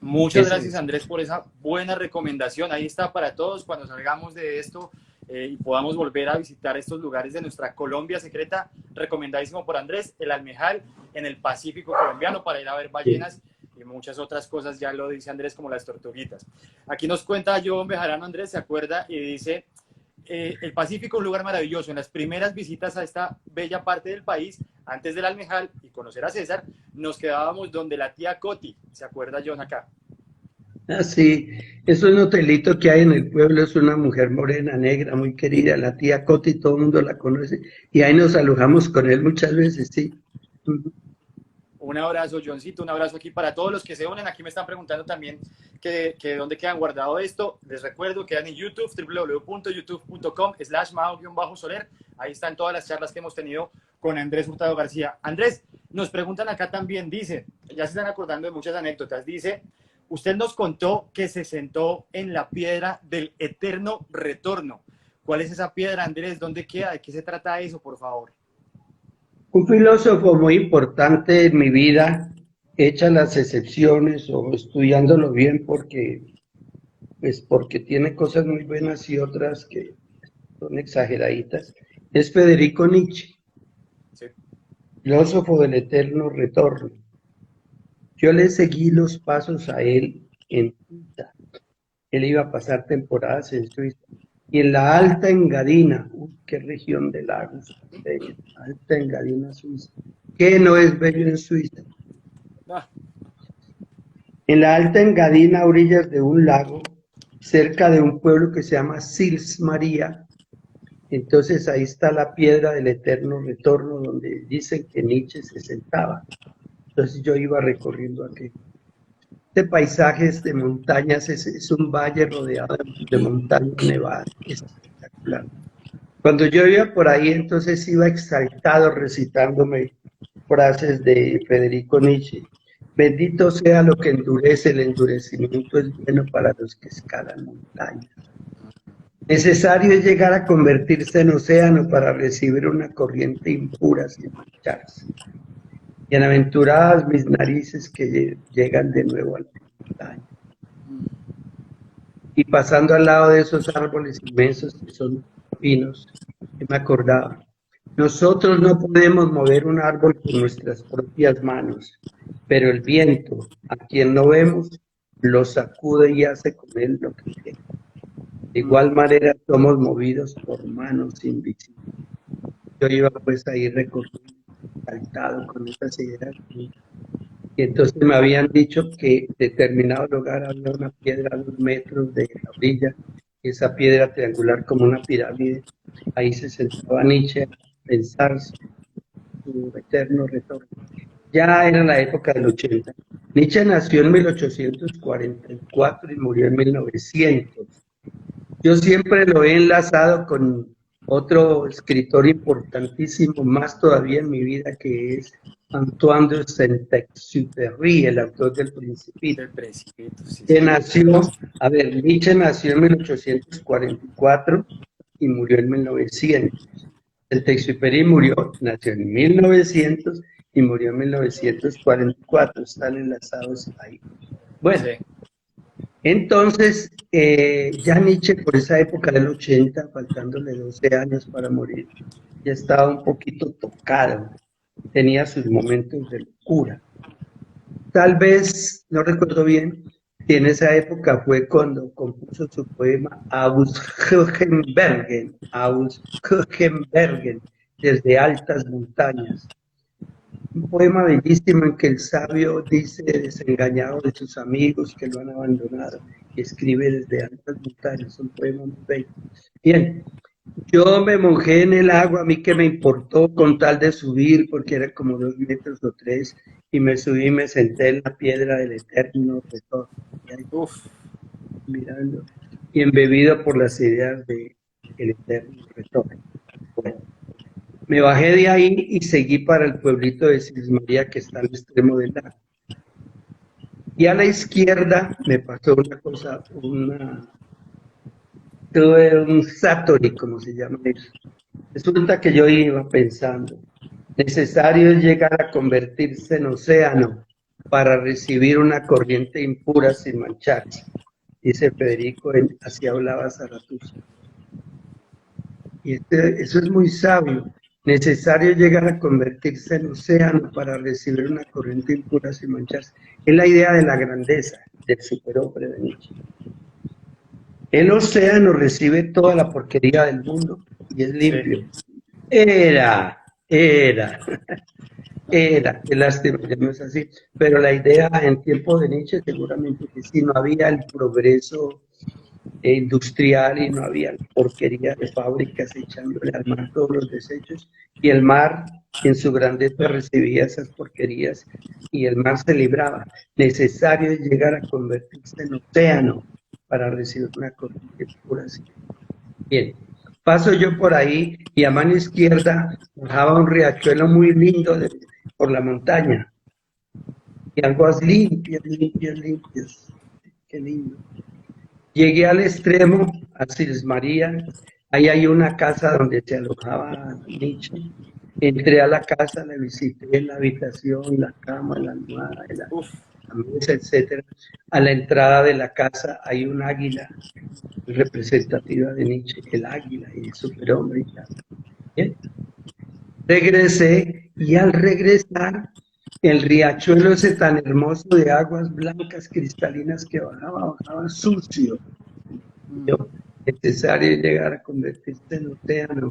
Muchas gracias, Andrés, por esa buena recomendación. Ahí está para todos cuando salgamos de esto y podamos volver a visitar estos lugares de nuestra Colombia secreta. Recomendadísimo por Andrés, el Almejal en el Pacífico colombiano para ir a ver ballenas y muchas otras cosas, ya lo dice Andrés, como las tortuguitas. Aquí nos cuenta John Bejarano, Andrés, se acuerda y dice... el Pacífico es un lugar maravilloso. En las primeras visitas a esta bella parte del país, antes del Almejal y conocer a César, nos quedábamos donde la tía Coti. ¿Se acuerda, John, acá? Ah, sí, es un hotelito que hay en el pueblo, es una mujer morena, negra, muy querida, la tía Coti, todo el mundo la conoce, y ahí nos alojamos con él muchas veces, sí. Un abrazo, Johncito, un abrazo aquí para todos los que se unen. Aquí me están preguntando también que dónde quedan guardado esto. Les recuerdo, quedan en YouTube, www.youtube.com/mao-soler. Ahí están todas las charlas que hemos tenido con Andrés Hurtado García. Andrés, nos preguntan acá también, dice, ya se están acordando de muchas anécdotas, dice, usted nos contó que se sentó en la piedra del eterno retorno. ¿Cuál es esa piedra, Andrés? ¿Dónde queda? ¿De qué se trata eso, por favor? Un filósofo muy importante en mi vida, hecha las excepciones o estudiándolo bien porque tiene cosas muy buenas y otras que son exageraditas, es Federico Nietzsche, Sí. filósofo del eterno retorno. Yo le seguí los pasos a él en Suiza. Él iba a pasar temporadas en Suiza. Y en la Alta Engadina, qué región de lagos, bella, Alta Engadina, Suiza. ¿Qué no es bello en Suiza? Ah. En la Alta Engadina, a orillas de un lago, cerca de un pueblo que se llama Sils María, entonces ahí está la piedra del eterno retorno, donde dicen que Nietzsche se sentaba. Entonces yo iba recorriendo aquí. Este paisaje es de montañas, es un valle rodeado de montañas nevadas, es espectacular. Cuando yo iba por ahí, entonces iba exaltado recitándome frases de Federico Nietzsche. Bendito sea lo que endurece, el endurecimiento es bueno para los que escalan montañas. Necesario es llegar a convertirse en océano para recibir una corriente impura sin mancharse. Bienaventuradas mis narices que llegan de nuevo a la montaña. Y pasando al lado de esos árboles inmensos que son pinos, que me acordaba, nosotros no podemos mover un árbol con nuestras propias manos, pero el viento, a quien no vemos, lo sacude y hace con él lo que quiere. De igual manera somos movidos por manos invisibles. Yo iba pues ahí recorriendo, saltado con esas ideas. Y entonces me habían dicho que en determinado lugar había una piedra a 2 metros de la orilla, esa piedra triangular como una pirámide. Ahí se sentaba Nietzsche a pensar su eterno retorno. Ya era la época del 80. Nietzsche nació en 1844 y murió en 1900. Yo siempre lo he enlazado con otro escritor importantísimo, más todavía en mi vida, que es Antoine de Saint-Exupéry, el autor del Principito. Sí, Que nació, Nietzsche nació en 1844 y murió en 1900. Saint-Exupéry nació en 1900 y murió en 1944, están enlazados ahí. Bueno, sí. Entonces, ya Nietzsche por esa época del 80, faltándole 12 años para morir, ya estaba un poquito tocado, tenía sus momentos de locura. Tal vez, no recuerdo bien, si en esa época fue cuando compuso su poema Aus Hohenbergen, desde altas montañas. Un poema bellísimo en que el sabio dice desengañado de sus amigos que lo han abandonado y escribe desde altas montañas, un poema muy bello. Bien, yo me mojé en el agua, a mí que me importó con tal de subir, porque era como 2 metros o 3, y me subí y me senté en la piedra del eterno retorno, y ahí Uf, mirando, y embebido por las ideas del eterno retorno. Bueno, me bajé de ahí y seguí para el pueblito de Cismaría que está al extremo del lago. Y a la izquierda me pasó una cosa, tuve un satori, como se llama eso. Resulta que yo iba pensando, necesario es llegar a convertirse en océano para recibir una corriente impura sin mancharse, dice Federico, así hablaba Zaratustra. Y eso es muy sabio. Necesario llegar a convertirse en océano para recibir una corriente impura sin mancharse. Es la idea de la grandeza del superhombre de Nietzsche. El océano recibe toda la porquería del mundo y es sí, limpio. Era, era, qué lástima que no es así. Pero la idea en tiempo de Nietzsche seguramente que sí, no había el progreso industrial y no había porquería de fábricas echándole al mar todos los desechos y el mar en su grandeza recibía esas porquerías y el mar se libraba. Necesario es llegar a convertirse en océano para recibir una corriente pura. Bien, paso yo por ahí y a mano izquierda bajaba un riachuelo muy lindo por la montaña y aguas limpias, limpias, limpias. Qué lindo. Llegué al extremo, a Sils María, ahí hay una casa donde se alojaba Nietzsche. Entré a la casa, la visité en la habitación, la cama, la almohada, uf, la mesa, etc. A la entrada de la casa hay un águila representativa de Nietzsche, el águila y el superhombre y tal. Bien. Regresé y al regresar el riachuelo ese tan hermoso de aguas blancas cristalinas que bajaba sucio. Yo, necesario llegar a convertirse en océano.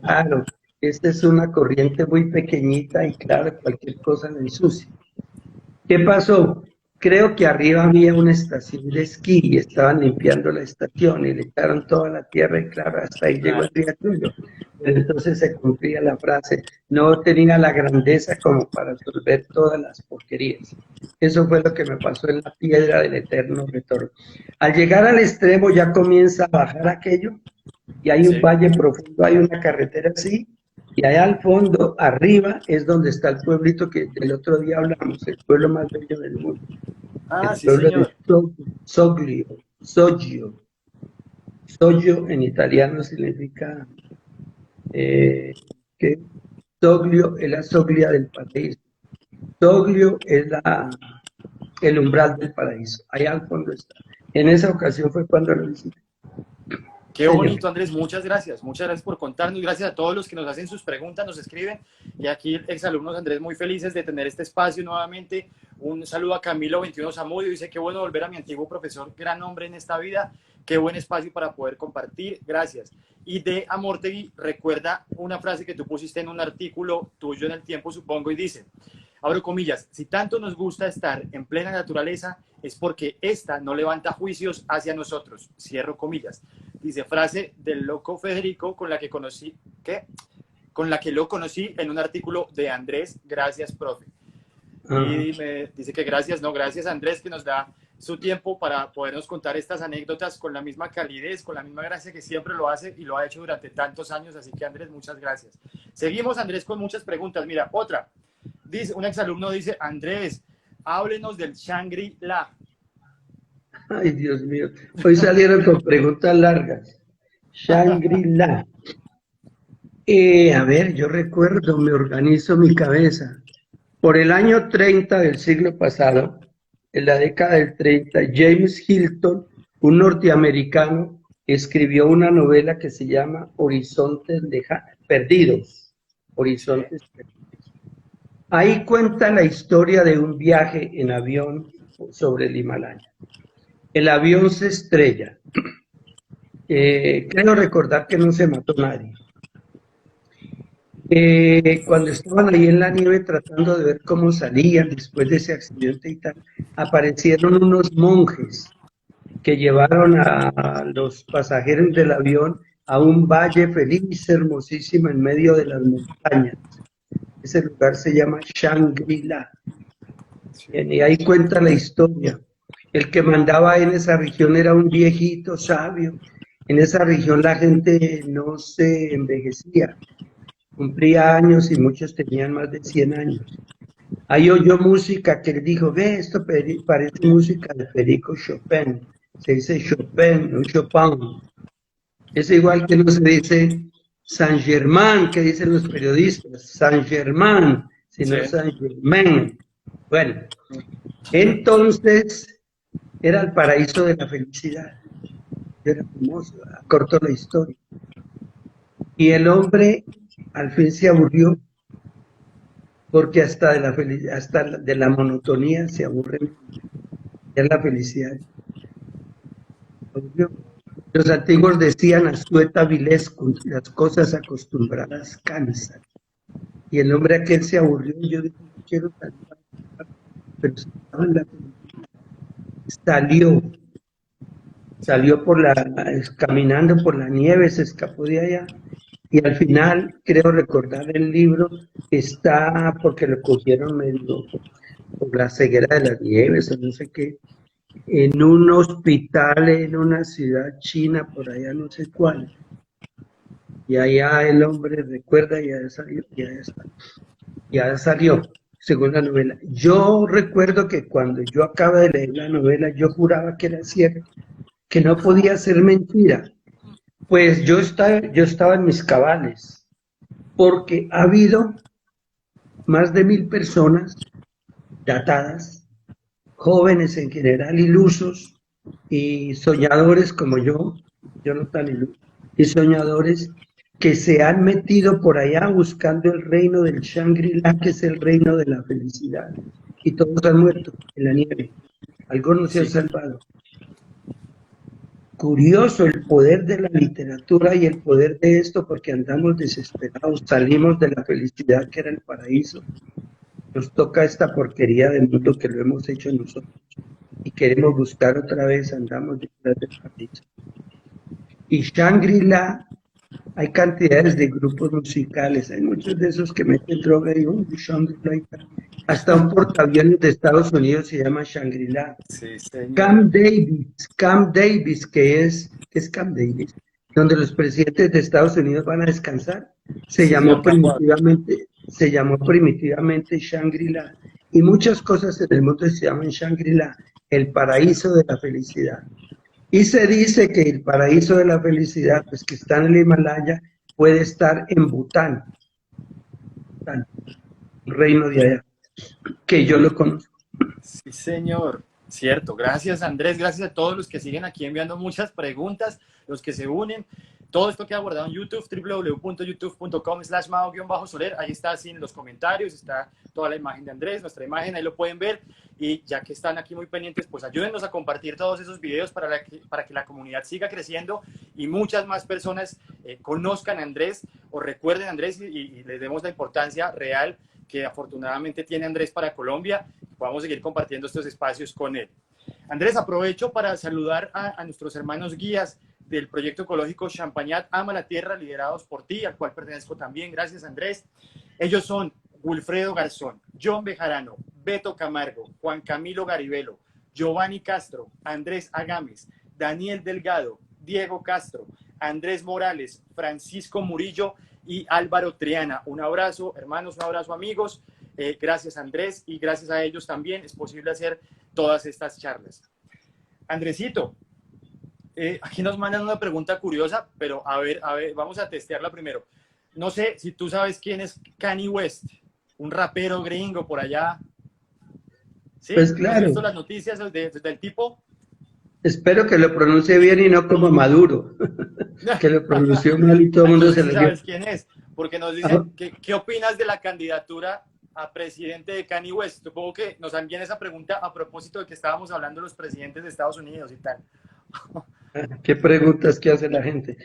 Claro, esta es una corriente muy pequeñita y claro, cualquier cosa la ensucia. ¿Qué pasó? Creo que arriba había una estación de esquí y estaban limpiando la estación y le echaron toda la tierra y claro, hasta ahí llegó claro. el riachuelo. Pero entonces se cumplía la frase, no tenía la grandeza como para absorber todas las porquerías. Eso fue lo que me pasó en la piedra del eterno retorno. Al llegar al extremo ya comienza a bajar aquello y hay un Sí. valle profundo, hay una carretera así, y allá al fondo, arriba, es donde está el pueblito que el otro día hablamos, el pueblo más bello del mundo, Ah, el sí, pueblo de señor. Soglio, Soggio. Soggio en italiano significa que Soglio es la soglia del paraíso. Soglio es el umbral del paraíso. Allá al fondo está. En esa ocasión fue cuando lo visité. Qué Señor. bonito, Andrés. Muchas gracias. Muchas gracias por contarnos. Gracias a todos los que nos hacen sus preguntas, nos escriben. Y aquí, exalumnos Andrés, muy felices de tener este espacio nuevamente. Un saludo a Camilo 21 Zamudio. Dice, qué bueno volver a mi antiguo profesor. Gran hombre en esta vida. Qué buen espacio para poder compartir. Gracias. Y de Amortegui, recuerda una frase que tú pusiste en un artículo tuyo en El Tiempo, supongo, y dice, abro comillas, si tanto nos gusta estar en plena naturaleza, es porque esta no levanta juicios hacia nosotros. Cierro comillas. Dice, frase del loco Federico con la que conocí, ¿qué? Con la que lo conocí en un artículo de Andrés. Gracias, profe. Y me dice que gracias, no, gracias Andrés, que nos da su tiempo para podernos contar estas anécdotas con la misma calidez, con la misma gracia que siempre lo hace y lo ha hecho durante tantos años. Así que Andrés, muchas gracias. Seguimos, Andrés, con muchas preguntas. Mira, otra. Dice, un exalumno dice, Andrés, háblenos del Shangri-La. Ay, Dios mío. Hoy salieron con preguntas largas. Shangri-La. A ver, yo recuerdo, me organizo mi cabeza. Por el año 30 del siglo pasado, en la década del 30, James Hilton, un norteamericano, escribió una novela que se llama Perdidos. Sí, Horizontes Perdidos. Ahí cuenta la historia de un viaje en avión sobre el Himalaya. El avión se estrella. Creo recordar que no se mató nadie. Cuando estaban ahí en la nieve tratando de ver cómo salían después de ese accidente y tal, aparecieron unos monjes que llevaron a los pasajeros del avión a un valle feliz, hermosísimo, en medio de las montañas. Ese lugar se llama Shangri-La. sí. Y ahí cuenta la historia. El que mandaba en esa región era un viejito sabio. En esa región la gente no se envejecía, cumplía años y muchos tenían más de 100 años. Ahí oyó música que le dijo, ve, esto parece música de Federico Chopin. Se dice Chopin, no Chopin. Es igual que no se dice Saint Germain, que dicen los periodistas, Saint Germain, Sí. sino Saint Germain. Bueno, entonces era el paraíso de la felicidad. Era famoso, cortó la historia. Y el hombre al fin se aburrió porque hasta de la monotonía se aburre. Es la felicidad. Los antiguos decían "Asueta vilescum", las cosas acostumbradas cansan. Y el hombre aquel se aburrió y yo dije, quiero salir, pero estaba en la felicidad. Salió caminando por la nieve, se escapó de allá. Y al final, creo recordar el libro, está porque lo cogieron medio por la ceguera de las nieves o no sé qué, en un hospital en una ciudad china, por allá no sé cuál. Y allá el hombre recuerda y ya salió, ya salió, según la novela. Yo recuerdo que cuando yo acabo de leer la novela, yo juraba que era cierto, que no podía ser mentira. Pues yo estaba en mis cabales, porque ha habido más de 1000 personas datadas, jóvenes en general, ilusos y soñadores como yo no tan iluso, y soñadores que se han metido por allá buscando el reino del Shangri-La, que es el reino de la felicidad, y todos han muerto en la nieve, algunos se han Sí. salvado. Curioso el poder de la literatura y el poder de esto, porque andamos desesperados, salimos de la felicidad que era el paraíso, nos toca esta porquería del mundo que lo hemos hecho nosotros y queremos buscar otra vez, andamos detrás del paraíso. Y Shangri-La, hay cantidades de grupos musicales, hay muchos de esos que meten droga y Shangri-La y tal. Hasta un portaaviones de Estados Unidos se llama Shangri-La. Sí, señor. Camp Davis, ¿qué es Camp Davis? Donde los presidentes de Estados Unidos van a descansar, se Sí, llamó señor Campo. primitivamente Shangri-La. Y muchas cosas en el mundo se llaman Shangri-La, el paraíso de la felicidad. Y se dice que el paraíso de la felicidad, pues que está en el Himalaya, puede estar en Bután, el reino de allá, que yo lo conozco. Sí, señor. Cierto. Gracias, Andrés. Gracias a todos los que siguen aquí enviando muchas preguntas, los que se unen. Todo esto queda guardado en YouTube, www.youtube.com/mao-soler. Ahí está así en los comentarios, está toda la imagen de Andrés, nuestra imagen, ahí lo pueden ver. Y ya que están aquí muy pendientes, pues ayúdennos a compartir todos esos videos para que la comunidad siga creciendo y muchas más personas conozcan a Andrés o recuerden a Andrés y les demos la importancia real que afortunadamente tiene Andrés para Colombia. Podamos seguir compartiendo estos espacios con él. Andrés, aprovecho para saludar a nuestros hermanos guías del proyecto ecológico Champagnat Ama la Tierra, liderados por ti, al cual pertenezco también. Gracias, Andrés. Ellos son Wilfredo Garzón, John Bejarano, Beto Camargo, Juan Camilo Garibelo, Giovanni Castro, Andrés Agames, Daniel Delgado, Diego Castro, Andrés Morales, Francisco Murillo y Álvaro Triana. Un abrazo, hermanos, un abrazo, amigos. Gracias, Andrés, y gracias a ellos también es posible hacer todas estas charlas. Andresito, aquí nos mandan una pregunta curiosa, pero a ver, vamos a testearla primero. No sé si tú sabes quién es Kanye West, un rapero gringo por allá. ¿Sí? Pues ¿No has visto claro, las noticias del tipo? espero que lo pronuncie bien y no como Maduro, que lo pronunció mal y todo el mundo se Entonces sí le dio. sabes quién es, porque nos Ah, dicen, ¿qué opinas de la candidatura a presidente de Kanye West? Supongo que nos envían esa pregunta a propósito de que estábamos hablando de los presidentes de Estados Unidos y tal. qué preguntas que hace la gente.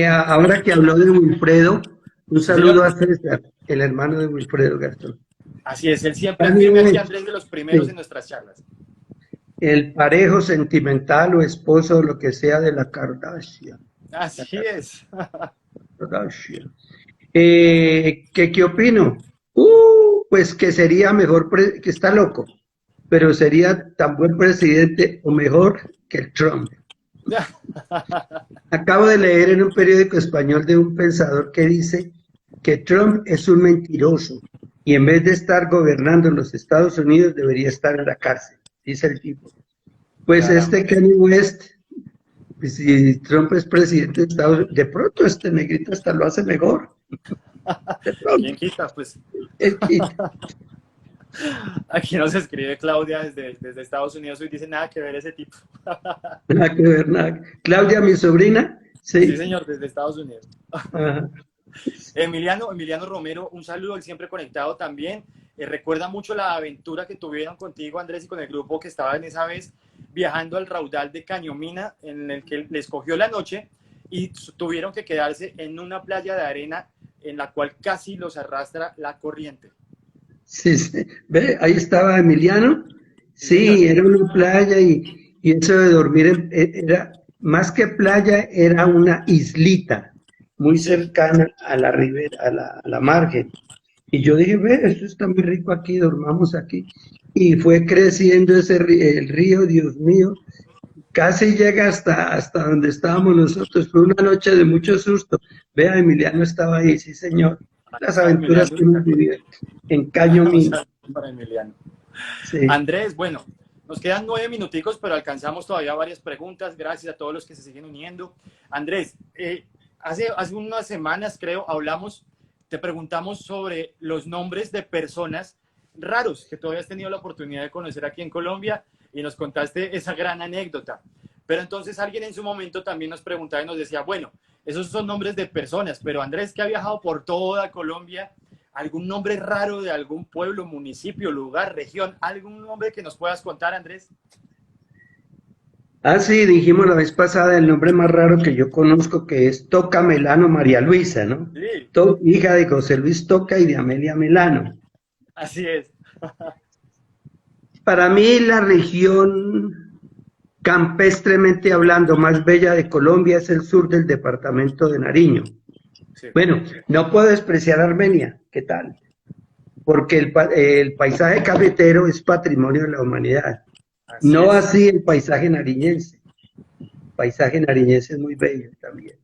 Ahora que habló de Wilfredo, un Sí, saludo señor. a César, el hermano de Wilfredo Gastón. Así es, él siempre Kanye firme aquí, West, Andrés, de los primeros en sí, nuestras charlas. el parejo sentimental o esposo o lo que sea de la Kardashian. La Así es. Kardashian. ¿Qué opino? Pues que sería mejor, que está loco, pero sería tan buen presidente o mejor que el Trump. Acabo de leer en un periódico español de un pensador que dice que Trump es un mentiroso y en vez de estar gobernando en los Estados Unidos debería estar en la cárcel, dice el tipo. Pues Caramba. este Kanye West, pues, si Trump es presidente de Estados Unidos, de pronto este negrito hasta lo hace mejor, de ¿Quién pronto. quita? Pues El kit. aquí nos escribe Claudia desde Estados Unidos y dice nada que ver ese tipo. Nada que ver, nada. Claudia, mi sobrina, Sí, sí. señor, desde Estados Unidos. Ajá. Emiliano Romero, un saludo, él siempre conectado también. Recuerda mucho la aventura que tuvieron contigo, Andrés, y con el grupo que estaba en esa vez viajando al raudal de Cañomina, en el que les cogió la noche y tuvieron que quedarse en una playa de arena en la cual casi los arrastra la corriente. Sí, sí. Ve, ahí estaba Emiliano. Sí, señor. Sí, era una playa y eso de dormir era más que playa, era una islita muy Sí. cercana a la ribera, a la margen. Y yo dije, ve, esto está muy rico aquí, dormamos aquí. Y fue creciendo el río, Dios mío, casi llega hasta donde estábamos nosotros. Fue una noche de mucho susto. Vea, Emiliano estaba ahí, sí, señor. Las Ah, aventuras Emiliano, que hemos vivido en un Caño. saludo para Emiliano. Sí. Andrés, bueno, nos quedan 9 minuticos, pero alcanzamos todavía varias preguntas. Gracias a todos los que se siguen uniendo. Andrés, hace unas semanas, creo, te preguntamos sobre los nombres de personas raros que tú habías tenido la oportunidad de conocer aquí en Colombia y nos contaste esa gran anécdota. Pero entonces alguien en su momento también nos preguntaba y nos decía, bueno, esos son nombres de personas, pero Andrés, que ha viajado por toda Colombia, ¿algún nombre raro de algún pueblo, municipio, lugar, región? ¿Algún nombre que nos puedas contar, Andrés? Ah, sí, dijimos la vez pasada el nombre más raro que yo conozco, que es Toca Melano María Luisa, ¿no? Sí, Hija de José Luis Toca y de Amelia Melano. así es. Para mí la región, campestremente hablando, más bella de Colombia es el sur del departamento de Nariño. Sí, Bueno, no puedo despreciar Armenia, ¿qué tal? Porque el paisaje cafetero es patrimonio de la humanidad. así No es. así el paisaje nariñense. El paisaje nariñense es muy bello también.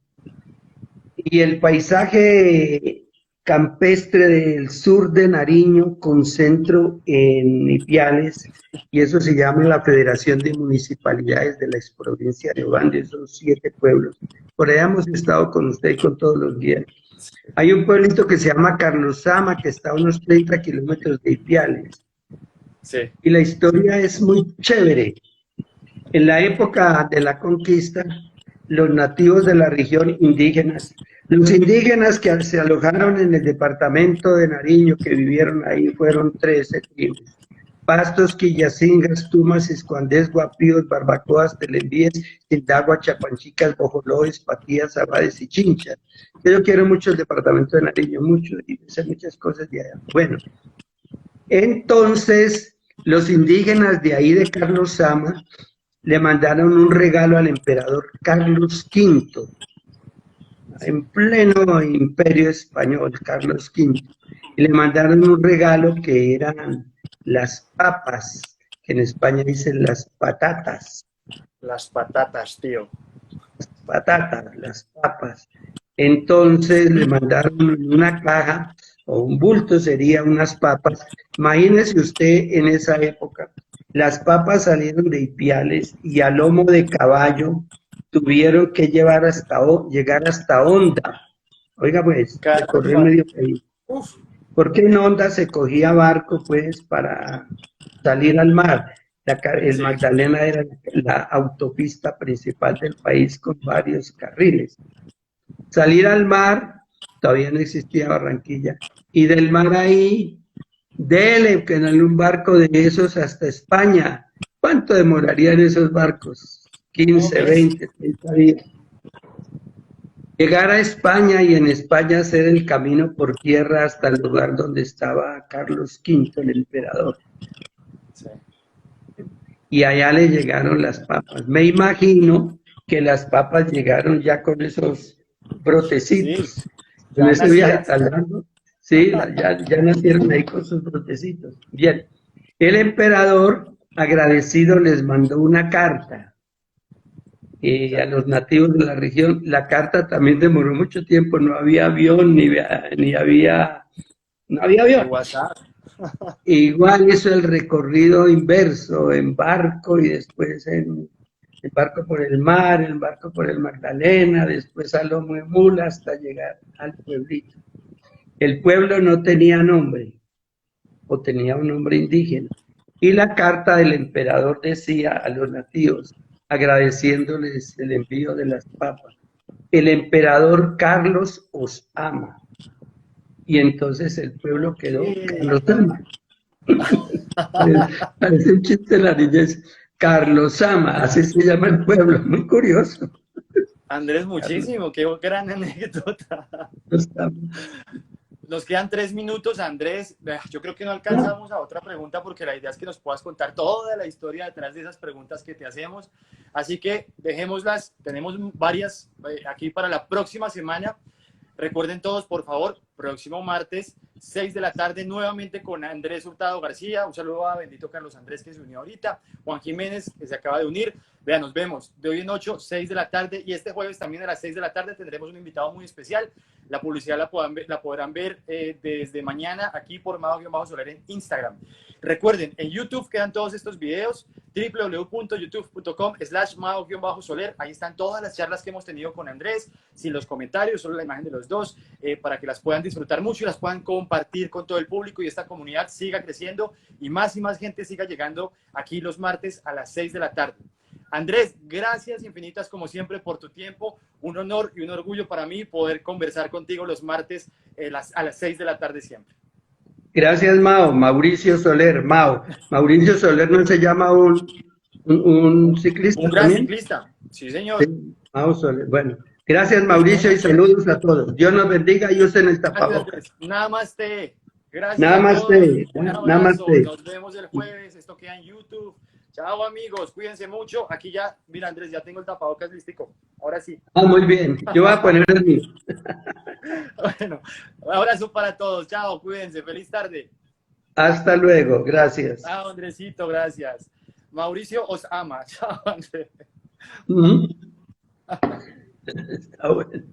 Y el paisaje campestre del sur de Nariño, con centro en Ipiales, y eso se llama la Federación de Municipalidades de la exprovincia de Obando, son 7 pueblos. Por ahí hemos estado con usted y con todos los guías. Hay un pueblito que se llama Carlosama, que está a unos 30 kilómetros de Ipiales, Sí, y la historia es muy chévere. En la época de la conquista, los nativos de la región indígenas, los indígenas que se alojaron en el departamento de Nariño, que vivieron ahí, fueron 13 tribus. Pastos, Quillacingas, Tumas, Iscuandés, Guapíos, Barbacoas, Telembíes, Tindagua, Chapanchicas, Bojolóes, Patías, Abades y Chinchas. Yo quiero mucho el departamento de Nariño, mucho, y sé muchas cosas de allá. Bueno, entonces los indígenas de ahí de Carlos Sama le mandaron un regalo al emperador Carlos V, sí. en pleno imperio español, Carlos V, y le mandaron un regalo que eran las papas, que en España dicen las patatas, Las patatas, tío. las papas. Entonces le mandaron una caja o un bulto, sería unas papas. Imagínese usted en esa época, las papas salieron de Ipiales y a lomo de caballo tuvieron que llegar hasta Honda. Oiga pues, recorrer Caramba. medio país. Uf, Porque en Honda se cogía barco pues para salir al mar. El Sí. Magdalena era la autopista principal del país con varios carriles. Salir al mar, todavía no existía Barranquilla, y del mar ahí, dele que en un barco de esos hasta España. ¿Cuánto demorarían esos barcos? No, 15, mes. 20, 30 días. Llegar a España y en España hacer el camino por tierra hasta el lugar donde estaba Carlos V, el emperador. Sí. Y allá le llegaron las papas. Me imagino que las papas llegaron ya con esos Sí, brotecitos. En ya ese viaje nacidas. tan largo, sí, ya nacieron ahí con sus brotecitos. Bien, el emperador agradecido les mandó una carta a los nativos de la región. La carta también demoró mucho tiempo, no había avión, no había Ni avión. WhatsApp. Igual hizo el recorrido inverso en barco y después en barco por el mar, en barco por el Magdalena, después a lomo de mula hasta llegar al pueblito. El pueblo no tenía nombre, o tenía un nombre indígena. Y la carta del emperador decía a los nativos, agradeciéndoles el envío de las papas, el emperador Carlos os ama. Y entonces el pueblo quedó, ¿Qué? Carlos ama. Parece un chiste de la niñez. Carlos ama, así se llama el pueblo, muy curioso. Andrés, Carlos muchísimo, qué gran anécdota. ama. Nos quedan 3 minutos, Andrés. Yo creo que no Ah, alcanzamos a otra pregunta porque la idea es que nos puedas contar toda la historia detrás de esas preguntas que te hacemos. Así que dejémoslas. Tenemos varias aquí para la próxima semana. Recuerden todos, por favor, próximo martes, 6 de la tarde, nuevamente con Andrés Hurtado García. Un saludo a bendito Carlos Andrés, que se unió ahorita. Juan Jiménez, que se acaba de unir. Vean, nos vemos de hoy en 8, 6 de la tarde. Y este jueves también a las 6 de la tarde tendremos un invitado muy especial. La publicidad la podrán ver desde mañana aquí por Mao-Soler en Instagram. Recuerden, en YouTube quedan todos estos videos, www.youtube.com/Mao-Soler. Ahí están todas las charlas que hemos tenido con Andrés, sin los comentarios, solo la imagen de los dos, para que las puedan disfrutar mucho y las puedan compartir con todo el público y esta comunidad siga creciendo y más gente siga llegando aquí los martes a las 6 de la tarde. Andrés, gracias infinitas como siempre por tu tiempo. Un honor y un orgullo para mí poder conversar contigo los martes a las 6 de la tarde siempre. gracias, Mao. Mauricio Soler, Mao. Mauricio Soler no se llama un ciclista Un gran también. ciclista, sí Sí, señor. Mao Soler. Bueno, gracias, Mauricio, y Bueno, saludos a todos. Dios nos bendiga y usen el gracias tapabocas. Andrés. Namaste. Gracias a todos. Namaste, Un abrazo. namaste. Nos vemos el jueves. Esto queda en YouTube. Chao amigos, cuídense mucho. Aquí ya, mira Andrés, ya tengo el tapabocas listico. Ahora sí. Ah, muy bien. Yo voy a poner el mío. Bueno, un abrazo para todos. Chao, cuídense. Feliz tarde. Hasta luego. Gracias. Chao, Andresito, gracias. Mauricio os ama. Chao, Andrés. Está bueno.